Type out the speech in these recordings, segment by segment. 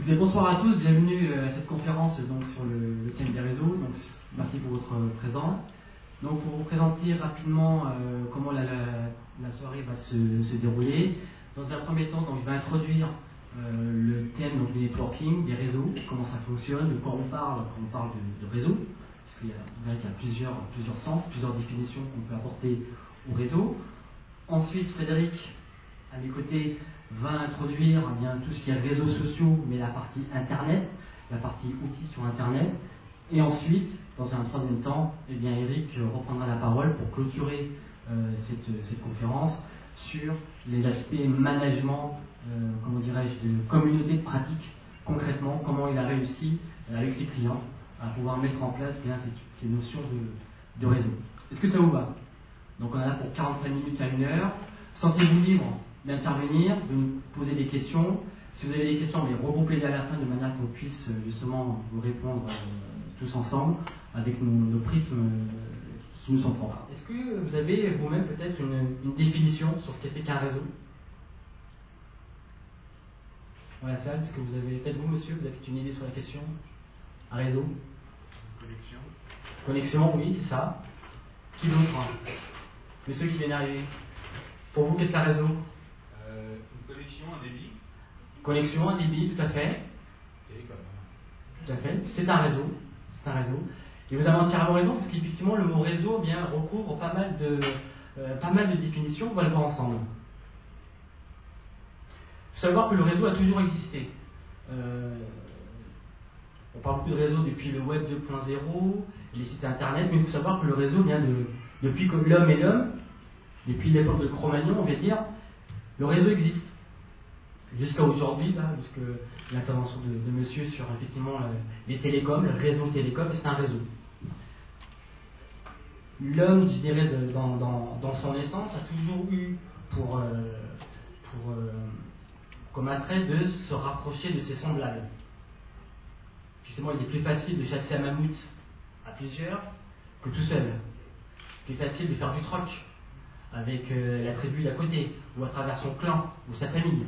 Écoutez, bonsoir à tous, bienvenue à cette conférence donc, sur le thème des réseaux. Donc, merci pour votre présence. Donc, pour vous présenter rapidement comment la soirée va se dérouler, dans un premier temps, donc, je vais introduire le thème donc, du networking, des réseaux, comment ça fonctionne, de quoi on parle quand on parle de réseau, parce qu'il y a plusieurs sens, plusieurs définitions qu'on peut apporter au réseau. Ensuite, Frédéric, à mes côtés, va introduire eh bien, tout ce qui est réseaux sociaux, mais la partie Internet, la partie outils sur Internet. Et ensuite, dans un troisième temps, eh bien, Eric reprendra la parole pour clôturer cette conférence sur les aspects management, comment dirais-je, de communauté de pratique, concrètement, comment il a réussi avec ses clients à pouvoir mettre en place bien, ces notions de réseau. Est-ce que ça vous va? Donc on en a pour 45 minutes à 1 heure. Sentez-vous libre d'intervenir, de nous poser des questions. Si vous avez des questions, regroupez-les à la fin de manière qu'on puisse justement vous répondre tous ensemble avec nos prismes qui nous sont propres. Est-ce que vous avez vous-même peut-être une définition sur ce qu'est qu'un réseau? Voilà, ça, est-ce que vous avez, peut-être vous monsieur, vous avez une idée sur la question? Un réseau? Connexion. Connexion, oui, c'est ça. Qui d'autre? Monsieur qui vient d'arriver. Pour vous, qu'est-ce qu'un réseau? Une connexion, un débit. Connexion, un débit, tout à fait. Télécom. Tout à fait. C'est un réseau. C'est un réseau. Et vous avez entièrement raison, parce qu'effectivement, le mot réseau bien, recouvre pas mal de définitions. On va le voir ensemble. Il faut savoir que le réseau a toujours existé. On parle beaucoup de réseau depuis le web 2.0, les sites internet, mais il faut savoir que le réseau vient depuis que l'homme est l'homme, depuis l'époque de Cro-Magnon, on va dire, le réseau existe. Jusqu'à aujourd'hui, jusqu'à l'intervention de monsieur sur effectivement les télécoms, le réseau télécom, c'est un réseau. L'homme, je dirais, dans son essence, a toujours eu comme attrait de se rapprocher de ses semblables. Justement, il est plus facile de chasser un mammouth à plusieurs que tout seul. Plus facile de faire du troc avec la tribu d'à côté, ou à travers son clan, ou sa famille.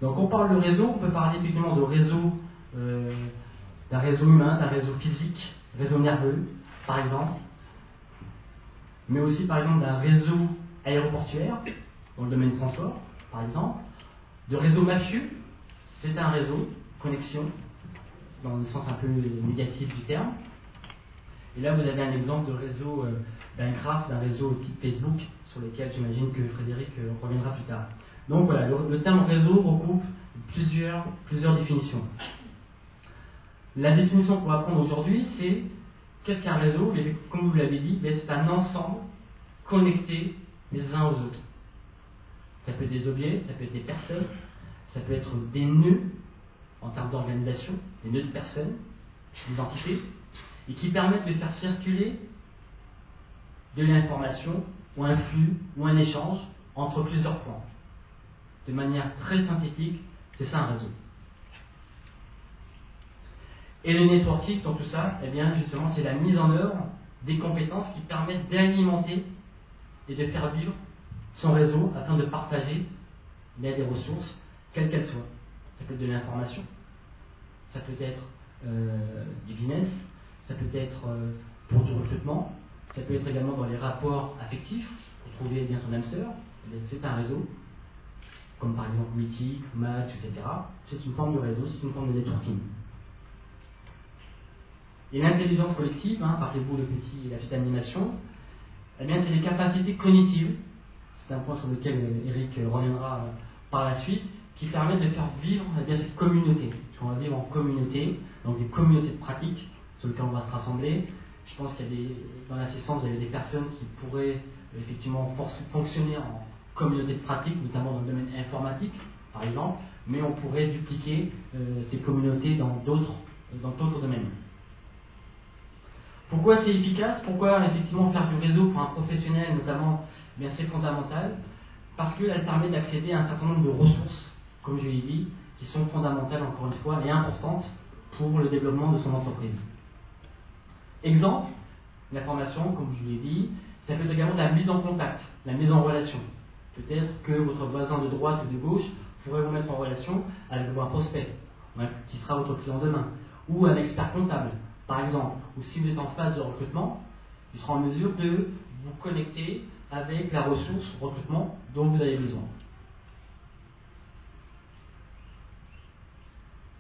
Donc on parle de réseau, on peut parler effectivement de réseau, d'un réseau humain, d'un réseau physique, réseau nerveux, par exemple, mais aussi par exemple d'un réseau aéroportuaire, dans le domaine du transport, par exemple, de réseau mafieux, c'est un réseau, connexion, dans le sens un peu négatif du terme. Et là, vous avez un exemple de réseau d'un graphe, d'un réseau type Facebook, sur lequel j'imagine que Frédéric reviendra plus tard. Donc voilà, le terme réseau regroupe plusieurs définitions. La définition qu'on va prendre aujourd'hui, c'est qu'est-ce qu'un réseau? Et comme vous l'avez dit, c'est un ensemble connecté les uns aux autres. Ça peut être des objets, ça peut être des personnes, ça peut être des nœuds en termes d'organisation, des nœuds de personnes, des entités, et qui permettent de faire circuler de l'information ou un flux ou un échange entre plusieurs points. De manière très synthétique, c'est ça un réseau. Et le networking, dans tout ça, eh bien justement, c'est la mise en œuvre des compétences qui permettent d'alimenter et de faire vivre son réseau afin de partager des ressources, quelles qu'elles soient. Ça peut être de l'information, ça peut être du business, ça peut être pour du recrutement, ça peut être également dans les rapports affectifs, pour trouver bien son âme sœur, c'est un réseau, comme par exemple Mythique, Match, etc. C'est une forme de réseau, c'est une forme de networking. Et l'intelligence collective, parlez-vous la petite animation, eh bien c'est les capacités cognitives, c'est un point sur lequel Eric reviendra par la suite, qui permettent de faire vivre cette communauté. On va vivre en communauté, donc des communautés de pratique sur lesquelles on va se rassembler. Je pense qu'il y a dans l'assistance, il y a des personnes qui pourraient effectivement fonctionner en communauté de pratique, notamment dans le domaine informatique, par exemple, mais on pourrait dupliquer ces communautés dans d'autres domaines. Pourquoi c'est efficace? Pourquoi effectivement faire du réseau pour un professionnel, notamment, c'est fondamental? Parce qu'elle permet d'accéder à un certain nombre de ressources, comme je l'ai dit, qui sont fondamentales, encore une fois, et importantes pour le développement de son entreprise. Exemple, l'information, comme je l'ai dit, ça peut être également de la mise en contact, la mise en relation. Peut-être que votre voisin de droite ou de gauche pourrait vous mettre en relation avec un prospect, qui sera votre client demain, ou un expert comptable, par exemple, ou si vous êtes en phase de recrutement, il sera en mesure de vous connecter avec la ressource recrutement dont vous avez besoin.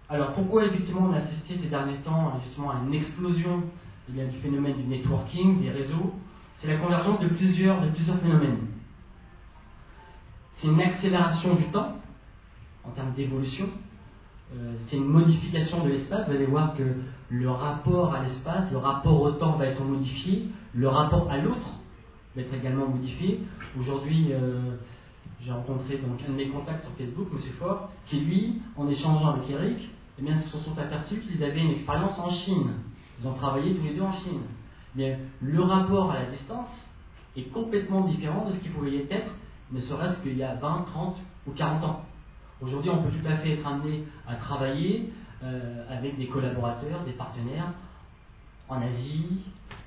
Alors pourquoi effectivement on a assisté ces derniers temps justement à une explosion du phénomène du networking, des réseaux? C'est la convergence de plusieurs phénomènes. C'est une accélération du temps en termes d'évolution. C'est une modification de l'espace. Vous allez voir que le rapport à l'espace, le rapport au temps va être modifié, le rapport à l'autre va être également modifié. Aujourd'hui, j'ai rencontré donc un de mes contacts sur Facebook, M. Faure, qui lui, en échangeant avec Eric, eh bien, se sont aperçus qu'ils avaient une expérience en Chine. Ils ont travaillé tous les deux en Chine. Mais le rapport à la distance est complètement différent de ce qu'il pouvait être, ne serait-ce qu'il y a 20, 30 ou 40 ans. Aujourd'hui, on peut tout à fait être amené à travailler avec des collaborateurs, des partenaires en Asie,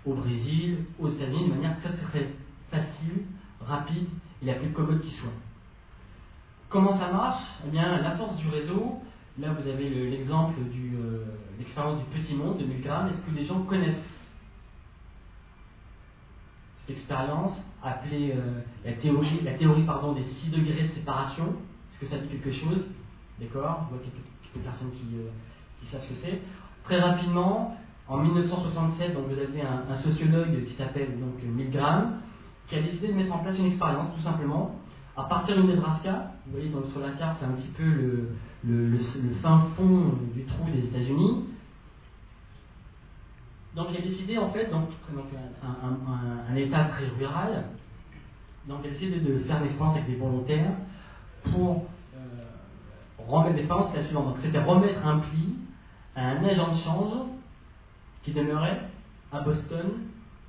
au Brésil, aux États-Unis, de manière très très très facile, rapide et la plus commode qui soit. Comment ça marche? Eh bien, la force du réseau, là vous avez l'exemple de l'expérience du petit monde de Milgram. Est-ce que les gens connaissent cette expérience appelée la théorie des 6 degrés de séparation? Est-ce que ça dit quelque chose? D'accord? Je vois quelques personnes qui savent ce que c'est. Très rapidement, en 1967, donc vous avez un sociologue qui s'appelle donc Milgram, qui a décidé de mettre en place une expérience, tout simplement, à partir du Nebraska. Vous voyez donc sur la carte, c'est un petit peu le fin fond du trou des États-Unis. Donc il a décidé en fait, donc un État très rural, donc il a décidé de faire une expérience avec des volontaires pour remettre l'expérience la suivante. Donc c'était remettre un pli à un agent de change qui demeurait à Boston,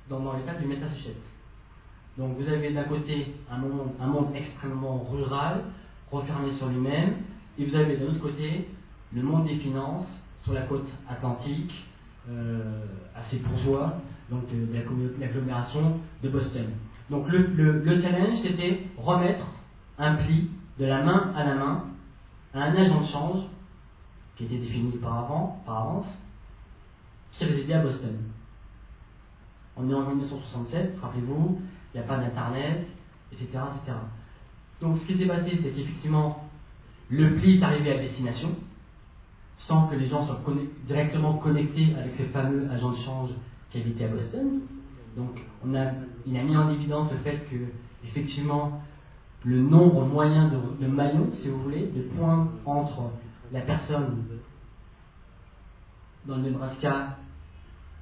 dans l'état du Massachusetts. Donc vous avez d'un côté un monde extrêmement rural, refermé sur lui-même, et vous avez de l'autre côté le monde des finances sur la côte atlantique, assez bourgeois, donc de l'agglomération de Boston. Donc le challenge, c'était remettre un pli de la main à la main à un agent de change qui était défini par avance, qui résidait à Boston. On est en 1967, rappelez-vous, il n'y a pas d'internet, etc., etc. Donc ce qui s'est passé, c'est qu'effectivement, le pli est arrivé à destination, sans que les gens soient directement connectés avec ce fameux agent de change qui habitait à Boston. Donc il a mis en évidence le fait que, effectivement, le nombre moyen de maillons, si vous voulez, de points entre la personne dans le Nebraska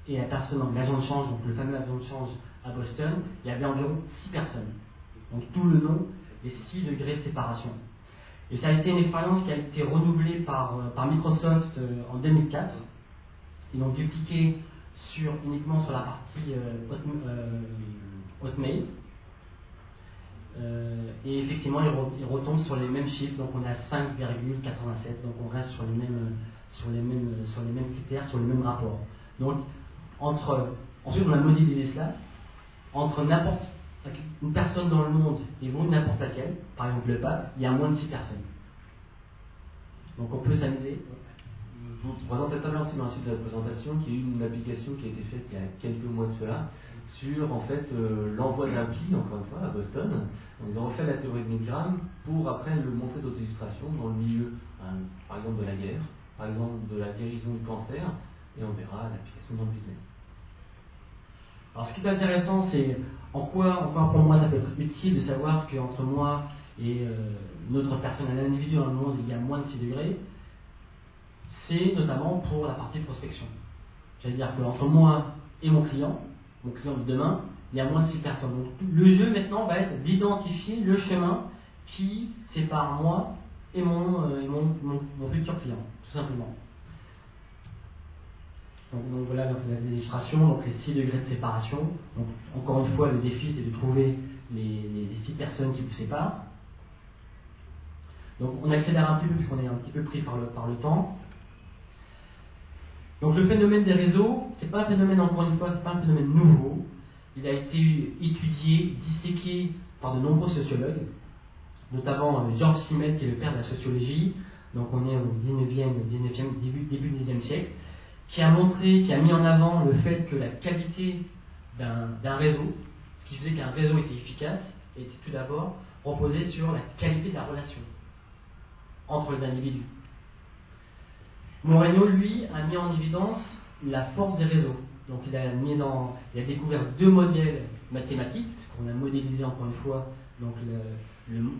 et la personne, donc l'agent de change, donc le fameux agent de change à Boston, il y avait environ 6 personnes. Donc tout le long des 6 degrés de séparation. Et ça a été une expérience qui a été renouvelée par Microsoft en 2004. Ils l'ont dupliqué uniquement sur la partie Hotmail. Et effectivement, ils retombent sur les mêmes chiffres, donc on est à 5,87, donc on reste sur les mêmes critères, sur les mêmes rapports. Donc, ensuite on a modélisé cela, entre une personne dans le monde et vous, n'importe laquelle, par exemple le pape, il y a moins de 6 personnes. Donc on peut s'amuser. Je vous présente la table aussi dans la suite de la présentation, qui est une application qui a été faite il y a quelques mois de cela, sur en fait l'envoi d'un pli, encore une fois, à Boston. Ils ont refait la théorie de Milgram pour après le montrer d'autres illustrations dans le milieu, par exemple de la guerre, par exemple de la guérison du cancer, et on verra l'application dans le business. Alors ce qui est intéressant, c'est en quoi, encore pour moi, ça peut être utile de savoir qu'entre moi et une autre personne, un individu dans le monde, il y a moins de 6 degrés, c'est notamment pour la partie prospection. C'est-à-dire qu'entre moi et mon client de demain, il y a moins de 6 personnes. Donc le jeu maintenant va être d'identifier le chemin qui sépare moi et mon futur client, tout simplement. Donc voilà l'illustration, donc les 6 degrés de séparation. Donc encore une fois, le défi c'est de trouver les 6 personnes qui vous séparent. Donc on accélère un petit peu puisqu'on est un petit peu pris par le temps. Donc le phénomène des réseaux, c'est pas un phénomène, encore une fois, c'est pas un phénomène nouveau. Il a été étudié, disséqué par de nombreux sociologues. notamment George Simmel, qui est le père de la sociologie, donc on est au 19e, début du 19e siècle, qui a mis en avant le fait que la qualité d'un réseau, ce qui faisait qu'un réseau était efficace, était tout d'abord reposé sur la qualité de la relation entre les individus. Moreno, lui, a mis en évidence la force des réseaux. Donc il a découvert deux modèles mathématiques, puisqu'on a modélisé encore une fois donc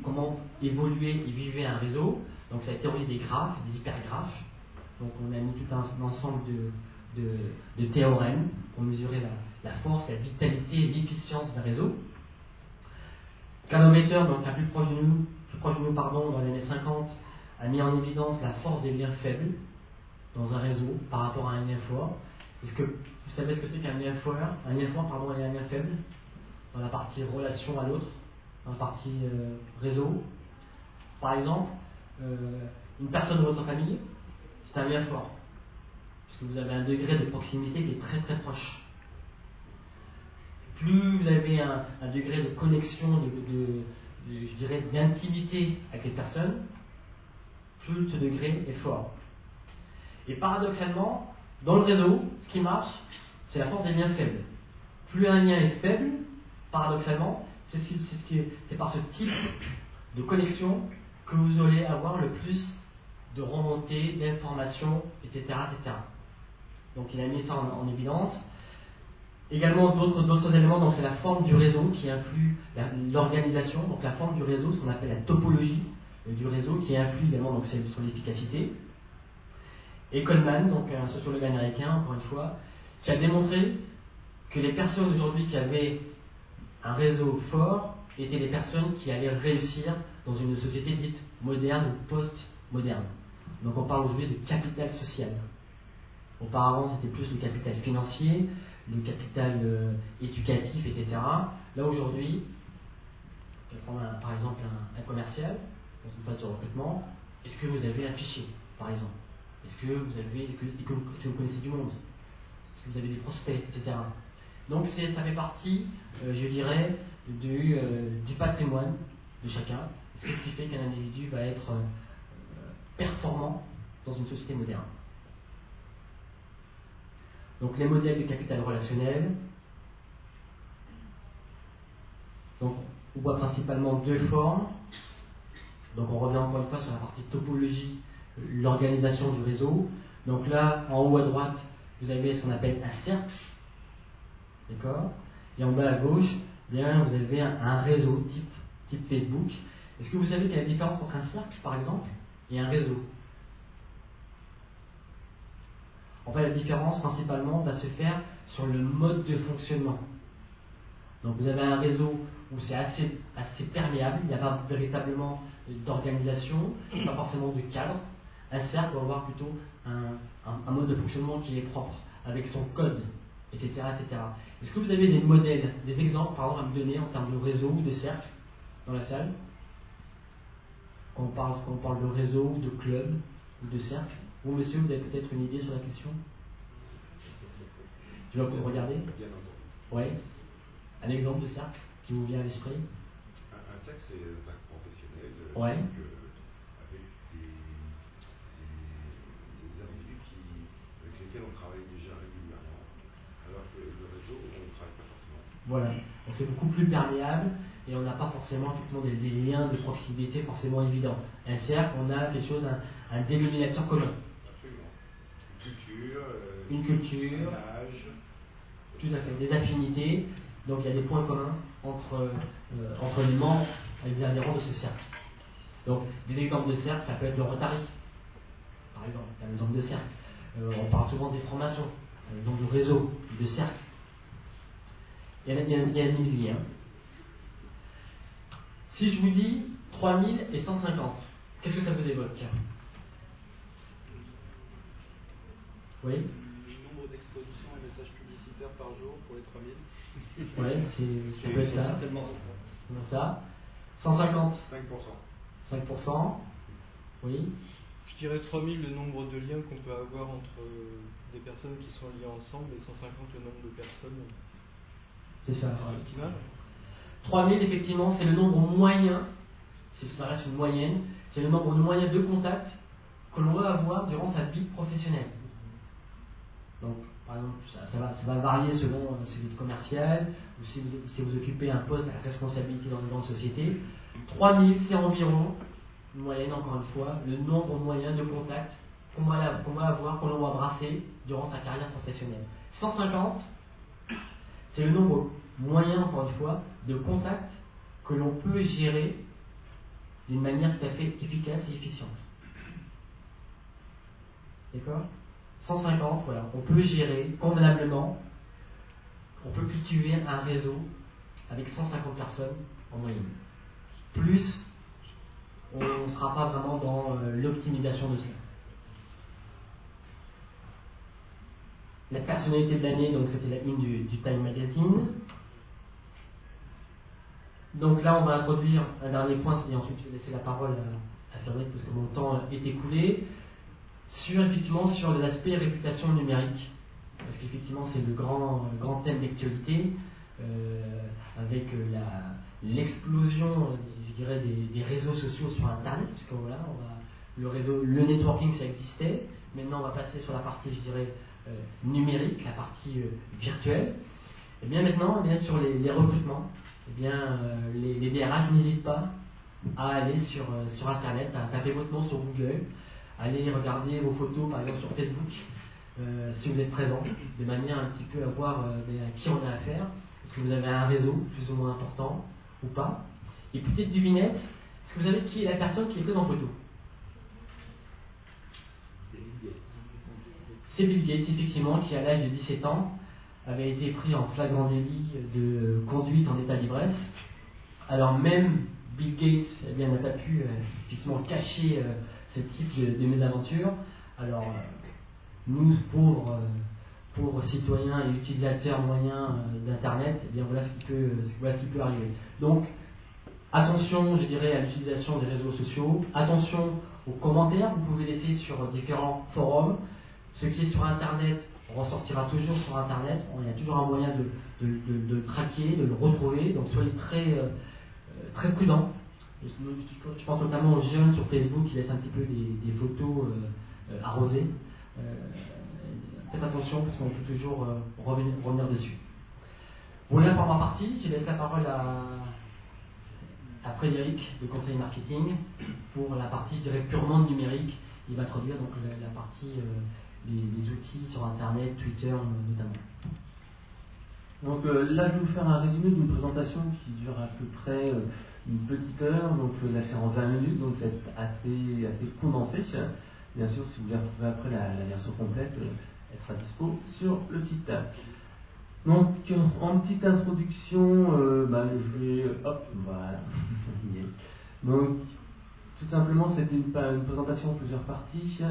comment évoluer et vivait un réseau. Donc c'est la théorie des graphes, des hypergraphes. Donc on a mis tout un ensemble de théorèmes pour mesurer la force, la vitalité et l'efficience d'un réseau. Callometer, donc un plus proche de nous, dans les années 50, a mis en évidence la force des liens faibles dans un réseau par rapport à un lien fort. Est-ce que vous savez ce que c'est qu'un lien fort, et un lien faible dans la partie relation à l'autre, dans la partie réseau? Par exemple, une personne de votre famille, c'est un lien fort, parce que vous avez un degré de proximité qui est très très proche. Plus vous avez un degré de connexion, je dirais d'intimité avec les personnes, plus ce degré est fort. Et paradoxalement, dans le réseau, ce qui marche, c'est la force des liens faibles. Plus un lien est faible, paradoxalement, c'est par ce type de connexion que vous allez avoir le plus de remontées, d'informations, etc., etc. Donc il a mis ça en évidence. Également d'autres éléments, donc c'est la forme du réseau qui influe l'organisation, donc la forme du réseau, ce qu'on appelle la topologie du réseau, qui influe également donc, sur l'efficacité. Et Coleman, donc un sociologue américain, encore une fois, qui a démontré que les personnes aujourd'hui qui avaient un réseau fort étaient les personnes qui allaient réussir dans une société dite moderne ou post-moderne. Donc on parle aujourd'hui de capital social. Auparavant, c'était plus le capital financier, le capital éducatif, etc. Là, aujourd'hui, je vais prendre par exemple un commercial, dans une phase de recrutement. Est-ce que vous avez un fichier, par exemple? Est-ce que vous connaissez du monde? Est-ce que vous avez des prospects, etc. Donc ça fait partie, je dirais, du patrimoine de chacun. C'est ce qui fait qu'un individu va être performant dans une société moderne. Donc les modèles de capital relationnel. Donc on voit principalement deux formes. Donc on revient encore une fois sur la partie topologie, l'organisation du réseau. Donc là, en haut à droite, vous avez ce qu'on appelle un cercle. D'accord? Et en bas à gauche, bien, vous avez un réseau type Facebook. Est-ce que vous savez quelle est la différence entre un cercle, par exemple, et un réseau? En fait, la différence, principalement, va se faire sur le mode de fonctionnement. Donc, vous avez un réseau où c'est assez perméable, il n'y a pas véritablement d'organisation, pas forcément de cadre. Un cercle va avoir plutôt un mode de fonctionnement qui est propre, avec son code, etc., etc. Est-ce que vous avez des modèles, des exemples, par exemple, à me donner en termes de réseau ou de cercle dans la salle? Quand on parle de réseau, de club ou de cercle? Vous, monsieur, vous avez peut-être une idée sur la question? Je vais vous regarder. Oui. Un exemple de cercle qui vous vient à l'esprit? Un cercle, c'est un cercle professionnel. Ouais. Avec des individus avec lesquels on travaille déjà régulièrement. Alors que le réseau, on ne travaille pas forcément. Voilà. Donc c'est beaucoup plus perméable et on n'a pas forcément effectivement des liens de proximité forcément évidents. Un cercle, on a quelque chose, un dénominateur commun. Absolument. Une culture. Un âge. Tout à fait. Des affinités. Donc il y a des points communs entre les membres et les adhérents de ce cercle. Donc des exemples de cercle, ça peut être le Rotary, par exemple. C'est un exemple de cercle. On parle souvent des formations, un exemple de réseau, de cercle. Il y a un millier. Hein. Si je vous dis 3150, qu'est-ce que ça vous évoque? Oui? Le nombre d'expositions et messages publicitaires par jour pour les 3000. Oui, ça peut être ça. Certainement ça. 150. 5%. 5%. Oui. Je dirais 3000 le nombre de liens qu'on peut avoir entre des personnes qui sont liées ensemble et 150 le nombre de personnes. C'est ça. Optimal. 3000, effectivement, c'est le nombre moyen ça reste une moyenne, c'est le nombre de moyens de contact que l'on va avoir durant sa vie professionnelle. Donc, par exemple, ça va varier selon si vous êtes commercial ou si vous occupez un poste à responsabilité dans une grande société. 3000, c'est environ, une moyenne encore une fois, le nombre moyen de contacts qu'on va avoir, qu'on va brasser durant sa carrière professionnelle. 150, c'est le nombre moyen, encore une fois, de contacts que l'on peut gérer d'une manière tout à fait efficace et efficiente. D'accord ? 150, voilà, on peut gérer convenablement, on peut cultiver un réseau avec 150 personnes en moyenne. Plus, on ne sera pas vraiment dans l'optimisation de cela. La personnalité de l'année, donc c'était la une du Time Magazine. Donc là, on va introduire un dernier point, et ensuite je vais laisser la parole à Frédéric parce que mon temps est écoulé. Sur l'aspect réputation numérique, parce qu'effectivement c'est le grand thème d'actualité, avec l'explosion, je dirais, des réseaux sociaux sur Internet, puisque voilà, le networking ça existait, maintenant on va passer sur la partie, je dirais, numérique, la partie virtuelle. Et bien maintenant, sur les recrutements, les DRH n'hésitent pas à aller sur Internet, à taper votre nom sur Google, allez regarder vos photos par exemple sur Facebook si vous êtes présent, de manière un petit peu à voir à qui on a affaire. Est-ce que vous avez un réseau plus ou moins important ou pas? Et petite devinette, est-ce que vous savez qui est la personne qui est prise en photo? C'est Bill Gates, effectivement, qui à l'âge de 17 ans avait été pris en flagrant délit de conduite en état d'ivresse. Alors même Bill Gates n'a pas pu effectivement cacher ce type de mésaventure. Alors nous, pauvres citoyens et utilisateurs moyens d'Internet, voilà ce qui peut arriver. Donc attention, je dirais, à l'utilisation des réseaux sociaux, attention aux commentaires que vous pouvez laisser sur différents forums. Ce qui est sur Internet ressortira toujours sur Internet. Il y a toujours un moyen de le traquer, de le retrouver. Donc soyez très prudents. Je pense notamment aux jeunes sur Facebook qui laissent un petit peu des photos arrosées. Faites attention parce qu'on peut toujours revenir dessus. Voilà pour ma partie. Je laisse la parole à Frédéric de Conseil Marketing pour la partie, je dirais, purement numérique. Il va introduire donc la partie les outils sur Internet, Twitter notamment. Donc là, je vais vous faire un résumé d'une présentation qui dure à peu près une petite heure. Donc je vais la faire en 20 minutes, donc c'est assez condensé. Bien sûr, si vous voulez retrouver après la version complète, elle sera dispo sur le site. Donc en petite introduction, je vais... Hop, voilà. Donc tout simplement, c'était une présentation en plusieurs parties.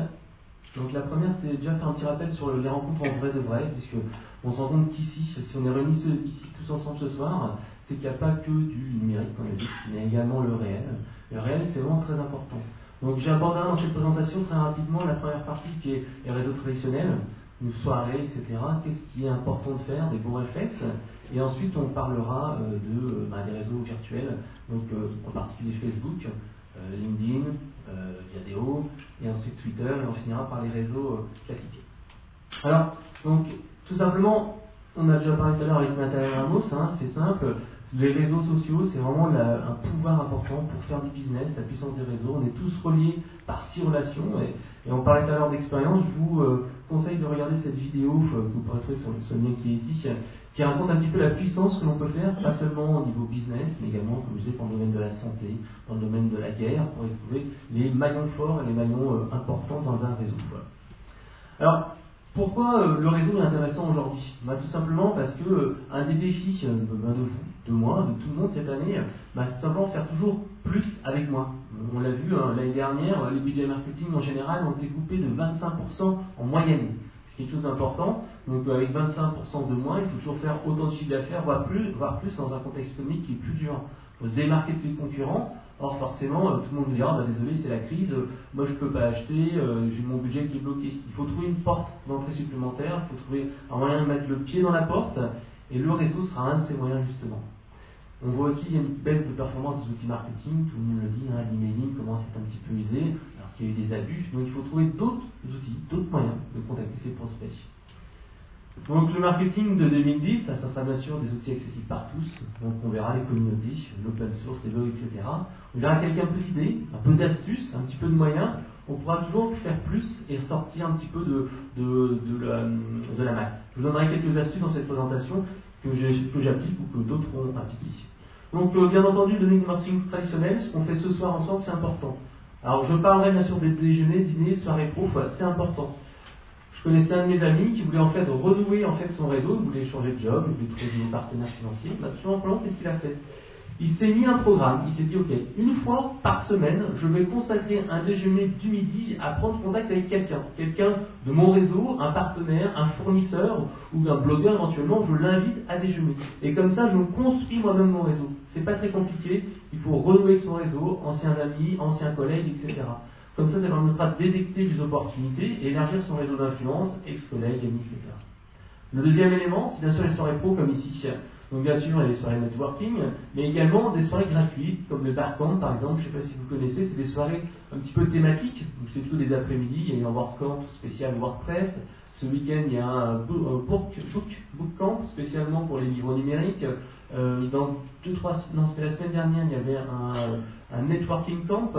Donc la première, c'était déjà faire un petit rappel sur les rencontres en vrai de vrai, puisque on se rend compte qu'ici, si on est réunis ici tous ensemble ce soir, c'est qu'il n'y a pas que du numérique qu'on a dit, mais également le réel. Le réel, c'est vraiment très important. Donc j'aborderai dans cette présentation très rapidement la première partie qui est les réseaux traditionnels, une soirée, etc. Qu'est-ce qui est important de faire, des bons réflexes. Et ensuite, on parlera des réseaux virtuels, donc en particulier Facebook, LinkedIn, Viadeo, et ensuite Twitter, et on finira par les réseaux classiques. Alors, donc, tout simplement, on a déjà parlé tout à l'heure avec Nathalie Ramos, c'est simple, les réseaux sociaux, c'est vraiment un pouvoir important pour faire du business, la puissance des réseaux. On est tous reliés par 6 relations, et on parlait tout à l'heure d'expérience. Je vous conseille de regarder cette vidéo que vous pourrez trouver sur le lien qui est ici, qui raconte un petit peu la puissance que l'on peut faire, pas seulement au niveau business, mais également, comme je disais, dans le domaine de la santé, dans le domaine de la guerre, pour y trouver les maillons forts et les maillons importants dans un réseau. Voilà. Alors, pourquoi le réseau est intéressant aujourd'hui? Tout simplement parce que un des défis de vous, de moi, de tout le monde cette année, c'est simplement faire toujours plus avec moins. On l'a vu l'année dernière, les budgets marketing en général ont été coupés de 25% en moyenne. C'est quelque chose d'important. Donc avec 25% de moins, il faut toujours faire autant de chiffre d'affaires, voire plus dans un contexte économique qui est plus dur. Il faut se démarquer de ses concurrents. Or forcément, tout le monde me dira, désolé, c'est la crise, moi je ne peux pas acheter, j'ai mon budget qui est bloqué. Il faut trouver une porte d'entrée supplémentaire, il faut trouver un moyen de mettre le pied dans la porte, et le réseau sera un de ces moyens justement. On voit aussi qu'il y a une baisse de performance des outils marketing, tout le monde le dit, hein, l'emailing commence à être un petit peu usé, parce qu'il y a eu des abus, donc il faut trouver d'autres outils, d'autres moyens de contacter ses prospects. Donc le marketing de 2010, ça sera bien sûr des outils accessibles par tous, donc on verra les communautés, l'open source, les blogs, etc. On verra quelqu'un un peu d'idées, un peu d'astuces, un petit peu de moyens, on pourra toujours faire plus et sortir un petit peu de la masse. Je vous donnerai quelques astuces dans cette présentation que j'applique ou que d'autres ont appliquées. Donc bien entendu, le marketing traditionnel, ce qu'on fait ce soir ensemble, c'est important. Alors je parlerai bien sûr des déjeuners, dîners, soirées pro, c'est important. Je connaissais un de mes amis qui voulait en fait renouer en fait son réseau, il voulait changer de job, il voulait trouver de nouveaux partenaires financiers. Tout simplement, qu'est-ce qu'il a fait? Il s'est mis un programme, il s'est dit ok, une fois par semaine, je vais consacrer un déjeuner du midi à prendre contact avec quelqu'un de mon réseau, un partenaire, un fournisseur ou un blogueur éventuellement, je l'invite à déjeuner. Et comme ça, je me construis moi-même mon réseau. C'est pas très compliqué, il faut renouer son réseau, anciens amis, anciens collègues, etc. Comme ça permettra de détecter les opportunités et élargir son réseau d'influence, ex-collègues, amis, etc. Le deuxième élément, c'est bien sûr les soirées pro comme ici. Donc bien sûr, il y a les soirées networking, mais également des soirées gratuites, comme le Barcamp par exemple, je ne sais pas si vous connaissez, c'est des soirées un petit peu thématiques, donc c'est plutôt des après-midi, il y a eu un WordCamp spécial WordPress, ce week-end il y a un bootcamp spécialement pour les livres numériques, c'était la semaine dernière, il y avait un networking camp,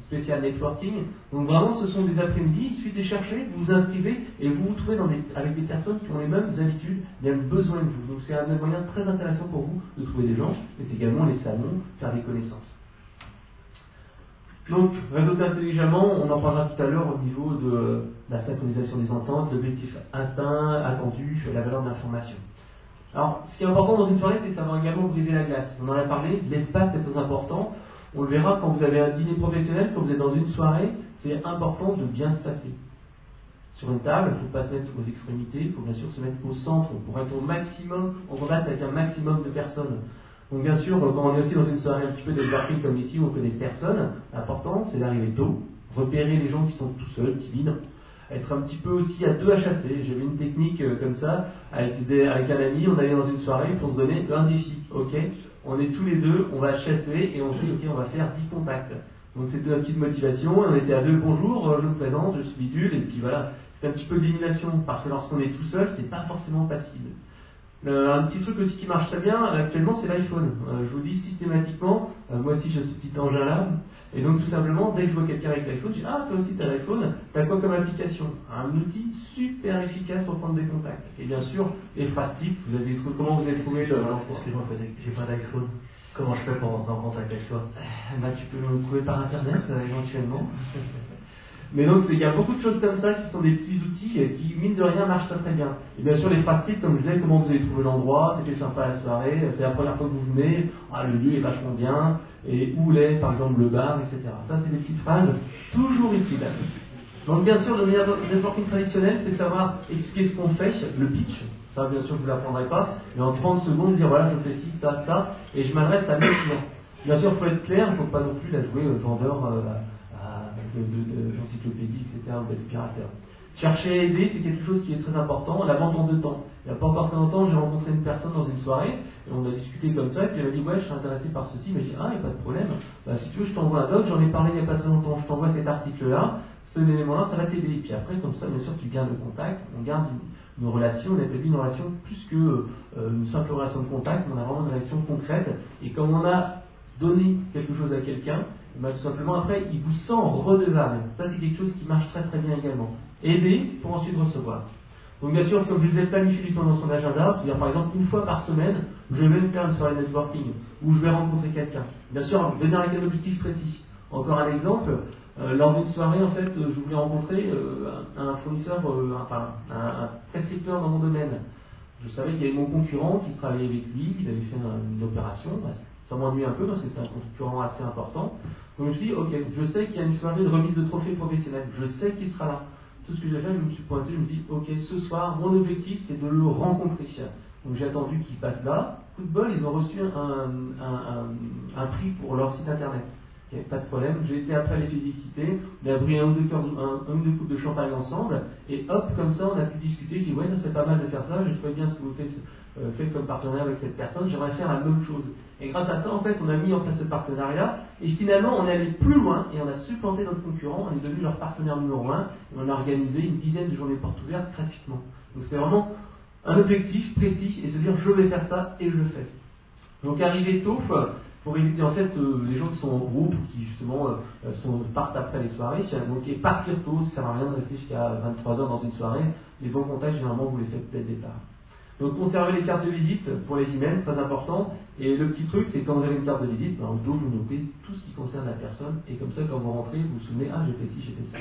spécial networking. Donc vraiment, ce sont des après-midi, il suffit de les chercher, vous vous inscrivez et vous vous trouvez avec des personnes qui ont les mêmes habitudes, les mêmes besoins que vous. Donc c'est un moyen très intéressant pour vous de trouver des gens, et c'est également les salons, faire des connaissances. Donc, réseauter intelligemment, on en parlera tout à l'heure au niveau de la synchronisation des ententes, l'objectif attendu, la valeur de l'information. Alors, ce qui est important dans une soirée, c'est de savoir également briser la glace. On en a parlé, l'espace est très important. On le verra quand vous avez un dîner professionnel, quand vous êtes dans une soirée, c'est important de bien se passer. Sur une table, il ne faut pas se mettre aux extrémités, il faut bien sûr se mettre au centre pour être au maximum, en contact avec un maximum de personnes. Donc bien sûr, quand on est aussi dans une soirée un petit peu networking comme ici, où on connaît personne, l'important c'est d'arriver tôt, repérer les gens qui sont tout seuls, timides, être un petit peu aussi à deux à chasser. J'avais une technique comme ça, avec un ami, on allait dans une soirée pour se donner un défi, ok? On est tous les deux, on va chasser et on se dit ok, on va faire 10 contacts. Donc c'était une petite motivation, on était à deux, bonjour, je me présente, je suis Bidule, et puis voilà, c'est un petit peu d'émulation, parce que lorsqu'on est tout seul, c'est pas forcément facile. Un petit truc aussi qui marche très bien actuellement, c'est l'iPhone. Je vous dis systématiquement, moi aussi j'ai ce petit engin là, et donc tout simplement, dès que je vois quelqu'un avec l'iPhone, je dis ah toi aussi t'as l'iPhone, t'as quoi comme application? Un outil super efficace pour prendre des contacts. Et bien sûr, les phrases types, comment vous avez trouvé le... Excuse-moi, j'ai pas d'iPhone. Comment je fais pour rentrer en contact avec toi? Tu peux me trouver par internet éventuellement. Mais donc il y a beaucoup de choses comme ça qui sont des petits outils qui, mine de rien, marchent très très bien. Et bien sûr, les phrases types, comme je disais, comment vous avez trouvé l'endroit, c'était sympa la soirée, c'est la première fois que vous venez, le lieu est vachement bien, et où est par exemple le bar, etc. Ça, c'est des petites phrases toujours utiles. Donc bien sûr, le meilleur networking traditionnel, c'est savoir expliquer ce qu'on fait, le pitch. Ça, bien sûr, je ne vous l'apprendrai pas, mais en 30 secondes, dire voilà, je fais ci, ça, et je m'adresse à mes clients. Bien sûr, il faut être clair, il ne faut pas non plus la jouer vendeur d'encyclopédie, etc., ou d'aspirateur. Chercher à aider, c'est quelque chose qui est très important. La vente en 2 temps. Il n'y a pas encore très longtemps, j'ai rencontré une personne dans une soirée, et on a discuté comme ça, et puis elle m'a dit ouais, je suis intéressé par ceci. Mais j'ai dit il n'y a pas de problème. Si tu veux, je t'envoie un doc, j'en ai parlé il n'y a pas très longtemps, je t'envoie cet article-là, cet élément-là, ça va t'aider. Et puis après, comme ça, bien sûr, tu gardes le contact, on garde une relation, on établit une relation plus que une simple relation de contact, on a vraiment une relation concrète, et comme on a donné quelque chose à quelqu'un, tout simplement après il vous sent redevable. Ça c'est quelque chose qui marche très très bien également. Aider pour ensuite recevoir. Donc bien sûr, comme je disais, planifier du temps dans son agenda, c'est-à-dire par exemple une fois par semaine, je vais me faire une soirée networking, où je vais rencontrer quelqu'un. Bien sûr, venir avec un objectif précis. Encore un exemple, lors d'une soirée en fait, je voulais rencontrer un fournisseur, un prescripteur dans mon domaine. Je savais qu'il y avait mon concurrent qui travaillait avec lui, il avait fait une opération. Ça m'ennuie un peu parce que c'était un concurrent assez important. Donc je me suis dit, ok, je sais qu'il y a une soirée de remise de trophées professionnels, je sais qu'il sera là. Tout ce que j'ai fait, je me suis pointé, je me dis, ok, ce soir, mon objectif c'est de le rencontrer. Donc j'ai attendu qu'il passe là. Coup de bol, ils ont reçu un prix pour leur site internet. Okay, pas de problème, j'ai été après les féliciter, on a pris un ou deux coupes de champagne ensemble, et hop, comme ça, on a pu discuter. Je dis, ouais, ça serait pas mal de faire ça, je trouvais bien ce que vous faites comme partenaire avec cette personne, j'aimerais faire la même chose. Et grâce à ça, en fait, on a mis en place ce partenariat, et finalement, on est allé plus loin, et on a supplanté notre concurrent, on est devenu leur partenaire numéro 1, et on a organisé une dizaine de journées portes ouvertes gratuitement. Donc c'est vraiment un objectif précis, et se dire, je vais faire ça, et je le fais. Donc arriver tôt, pour éviter en fait les gens qui sont en groupe, qui justement partent après les soirées, donc, et partir tôt, ça ne sert à rien de rester jusqu'à 23h dans une soirée, les bons contacts, généralement, vous les faites dès le départ. Donc conservez les cartes de visite pour les emails, très important. Et le petit truc, c'est quand vous avez une carte de visite, en dos, vous notez tout ce qui concerne la personne. Et comme ça, quand vous rentrez, vous vous souvenez, ah, j'ai fait ci, j'ai fait ça.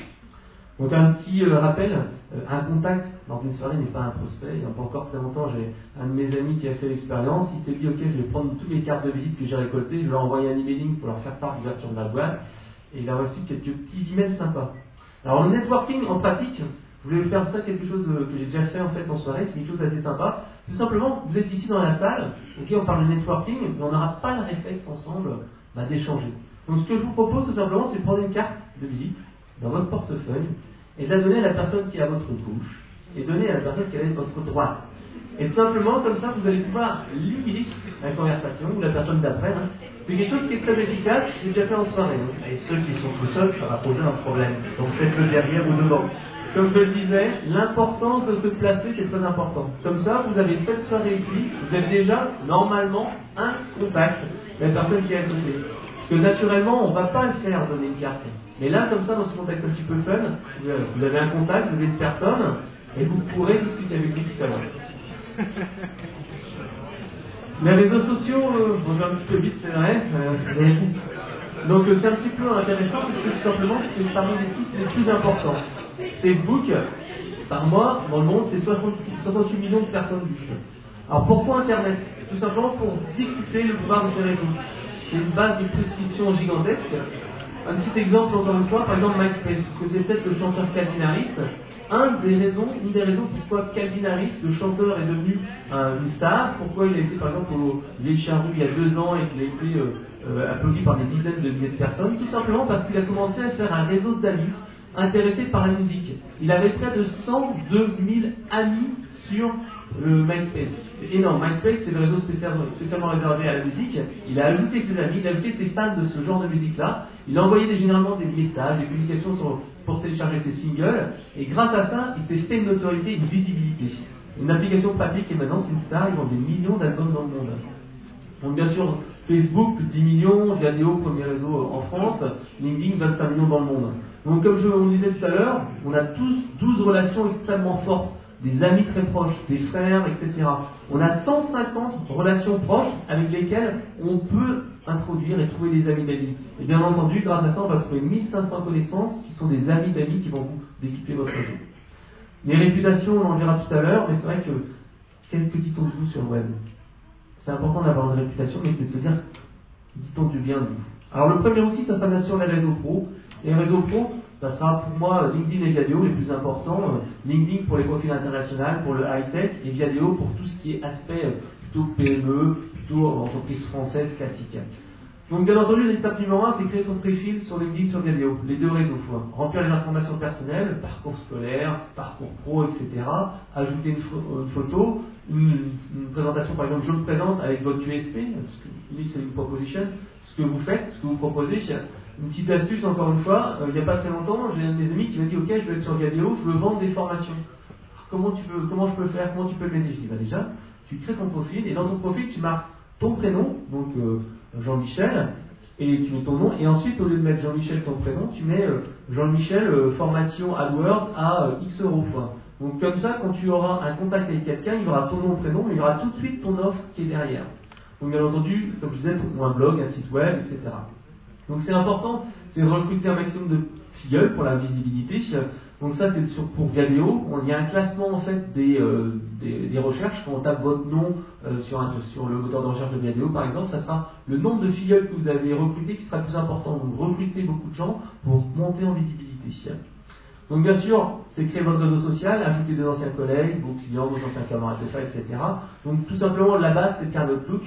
Donc un petit rappel, un contact dans une soirée n'est pas un prospect. Il n'y a pas encore très longtemps, j'ai un de mes amis qui a fait l'expérience. Il s'est dit, ok, je vais prendre toutes les cartes de visite que j'ai récoltées, je vais leur envoyer un emailing pour leur faire part de l'ouverture de la boîte. Et il a reçu quelques petits emails sympas. Alors le networking, en pratique, je voulais faire ça, quelque chose que j'ai déjà fait en fait en soirée, c'est quelque chose d'assez sympa. C'est simplement, vous êtes ici dans la salle, ok, on parle de networking, mais on n'aura pas le réflexe ensemble d'échanger. Donc ce que je vous propose tout simplement, c'est de prendre une carte de visite dans votre portefeuille et de la donner à la personne qui est à votre gauche et donner à la personne qui est à votre droite. Et simplement, comme ça, vous allez pouvoir lire la conversation ou la personne d'après. C'est quelque chose qui est très efficace, j'ai déjà fait en soirée. Et ceux qui sont tout seuls, ça va poser un problème. Donc faites-le derrière ou devant. Comme je le disais, l'importance de se placer, c'est très important. Comme ça, vous avez cette soirée ici, vous avez déjà, normalement, un contact de la personne qui est à côté. Parce que naturellement, on ne va pas le faire donner une carte. Mais là, comme ça, dans ce contexte un petit peu fun, vous avez un contact, vous avez une personne, et vous pourrez discuter avec lui tout à l'heure. Les réseaux sociaux, bon, j'ai un petit peu vite, c'est vrai. Donc c'est un petit peu intéressant, parce que tout simplement, c'est parmi les sites les plus importants. Facebook, par mois, dans le monde, c'est 68 millions de personnes vues. Alors pourquoi Internet? Tout simplement pour décupler le pouvoir de ces réseaux. C'est une base de prescription gigantesque. Un petit exemple, encore une fois, par exemple MySpace, que c'est peut-être le chanteur Calvin Harris. Une des raisons pourquoi Calvin Harris, le chanteur, est devenu une star, pourquoi il a été par exemple au Vieille Charrue il y a 2 ans et qu'il a été applaudi par des dizaines de milliers de personnes, tout simplement parce qu'il a commencé à faire un réseau d'amis intéressés par la musique. Il avait près de 102 000 amis sur MySpace. C'est énorme. MySpace, c'est le réseau spécialement réservé à la musique. Il a ajouté ses amis, il a ajouté ses fans de ce genre de musique-là. Il a envoyé généralement des messages, des publications pour télécharger ses singles. Et grâce à ça, il s'est fait une notoriété, une visibilité. Une application pratique, et maintenant c'est une star, ils vendent des millions d'albums dans le monde. Donc bien sûr, Facebook, plus de 10 millions, Viadeo, premier réseau en France, LinkedIn, 25 millions dans le monde. Donc comme on le disait tout à l'heure, on a tous 12 relations extrêmement fortes, des amis très proches, des frères, etc. On a 150 relations proches avec lesquelles on peut introduire et trouver des amis d'amis. Et bien entendu, grâce à ça, on va trouver 1500 connaissances qui sont des amis d'amis qui vont vous décupler votre réseau. Les réputations, on en verra tout à l'heure, mais c'est vrai que quelques dit-on de vous sur le web. C'est important d'avoir une réputation, mais c'est de se dire, dit-on du bien de vous. Alors le premier outil, ça sera bien sûr les réseaux pro. Les réseaux pro, ça sera pour moi LinkedIn et Viadeo les plus importants. LinkedIn pour les profils internationaux, pour le high-tech, et Viadeo pour tout ce qui est aspect plutôt PME, plutôt entreprise française classique. Donc bien entendu, l'étape numéro 1, c'est créer son profil sur LinkedIn, sur Viadeo, les deux réseaux. Remplir les informations personnelles, parcours scolaire, parcours pro, etc. Ajouter une photo, une présentation, par exemple, je me présente avec votre USP, parce que c'est une proposition, ce que vous faites, ce que vous proposez. Une petite astuce, encore une fois, il n'y a pas très longtemps, j'ai un de mes amis qui m'a dit, ok, je vais aller sur Viadeo, je veux vendre des formations. Alors, comment je peux faire, comment tu peux m'aider? Je dis, déjà, tu crées ton profil, et dans ton profil, tu marques ton prénom, donc Jean-Michel, et tu mets ton nom, et ensuite, au lieu de mettre Jean-Michel ton prénom, tu mets Jean-Michel formation AdWords à X euros. Donc comme ça, quand tu auras un contact avec quelqu'un, il y aura ton nom, prénom, mais il y aura tout de suite ton offre qui est derrière. Donc bien entendu, comme je disais, un blog, un site web, etc. Donc c'est important, c'est de recruter un maximum de filleuls pour la visibilité. Donc ça c'est pour Viadeo. Il y a un classement en fait des recherches. Quand on tape votre nom sur le moteur de recherche de Viadeo par exemple, ça sera le nombre de filleuls que vous avez recrutés qui sera le plus important. Donc recrutez beaucoup de gens pour monter en visibilité. Donc bien sûr, c'est créer votre réseau social, ajouter des anciens collègues, vos clients, vos anciens camarades de fac, etc. Donc tout simplement la base c'est le carnet Outlook.